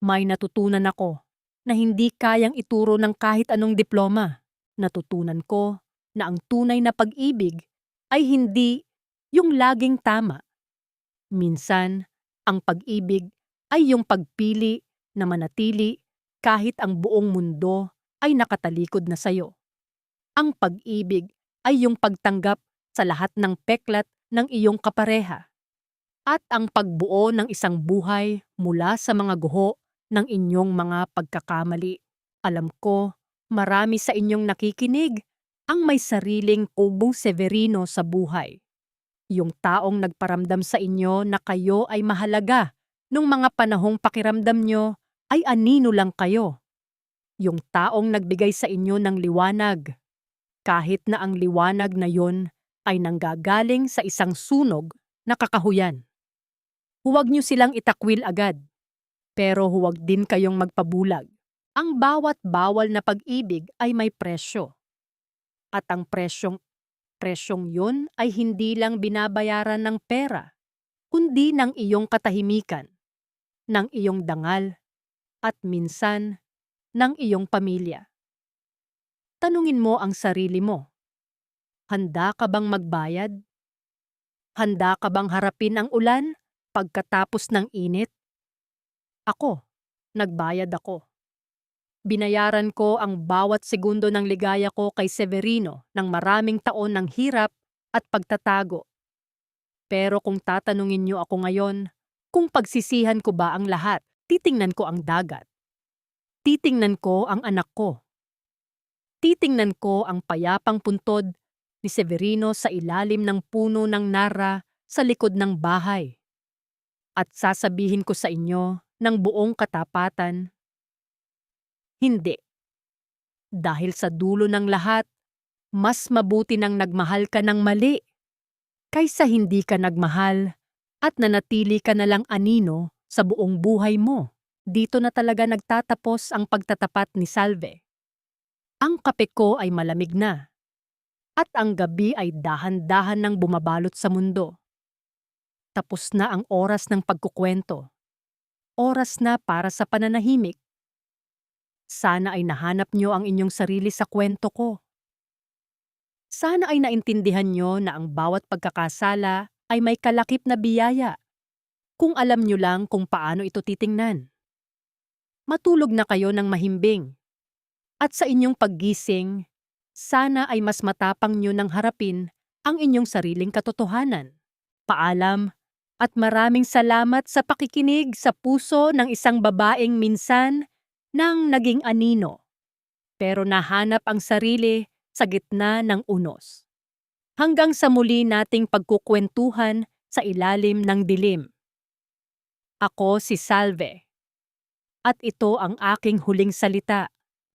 may natutunan ako na hindi kayang ituro ng kahit anong diploma. Natutunan ko na ang tunay na pag-ibig ay hindi yung laging tama. Minsan, ang pag-ibig ay yung pagpili na manatili kahit ang buong mundo ay nakatalikod na sayo. Ang pag-ibig ay yung pagtanggap sa lahat ng peklat ng iyong kapareha at ang pagbuo ng isang buhay mula sa mga guho ng inyong mga pagkakamali. Alam ko, marami sa inyong nakikinig ang may sariling kubong Severino sa buhay. Yung taong nagparamdam sa inyo na kayo ay mahalaga nung mga panahong pakiramdam nyo ay anino lang kayo. Yung taong nagbigay sa inyo ng liwanag, kahit na ang liwanag na yon ay nanggagaling sa isang sunog na kakahuyan. Huwag nyo silang itakwil agad, pero huwag din kayong magpabulag. Ang bawat bawal na pag-ibig ay may presyo. At ang presyong yun ay hindi lang binabayaran ng pera, kundi ng iyong katahimikan, ng iyong dangal, at minsan ng iyong pamilya. Tanungin mo ang sarili mo, handa ka bang magbayad? Handa ka bang harapin ang ulan pagkatapos ng init? Ako, nagbayad ako. Binayaran ko ang bawat segundo ng ligaya ko kay Severino ng maraming taon ng hirap at pagtatago. Pero kung tatanungin niyo ako ngayon, kung pagsisihan ko ba ang lahat, titingnan ko ang dagat. Titingnan ko ang anak ko. Titingnan ko ang payapang puntod ni Severino sa ilalim ng puno ng nara sa likod ng bahay. At sasabihin ko sa inyo ng buong katapatan, hindi. Dahil sa dulo ng lahat, mas mabuti nang nagmahal ka ng mali kaysa hindi ka nagmahal at nanatili ka na lang anino sa buong buhay mo. Dito na talaga nagtatapos ang pagtatapat ni Salve. Ang kape ko ay malamig na at ang gabi ay dahan-dahan nang bumabalot sa mundo. Tapos na ang oras ng pagkukwento. Oras na para sa pananahimik. Sana ay nahanap nyo ang inyong sarili sa kwento ko. Sana ay naintindihan nyo na ang bawat pagkakasala ay may kalakip na biyaya. Kung alam nyo lang kung paano ito titingnan. Matulog na kayo ng mahimbing. At sa inyong paggising, sana ay mas matapang nyo nang harapin ang inyong sariling katotohanan. Paalam at maraming salamat sa pakikinig sa puso ng isang babaeng minsan nang naging anino, pero nahanap ang sarili sa gitna ng unos. Hanggang sa muli nating pagkukwentuhan sa ilalim ng dilim. Ako si Salve, at ito ang aking huling salita.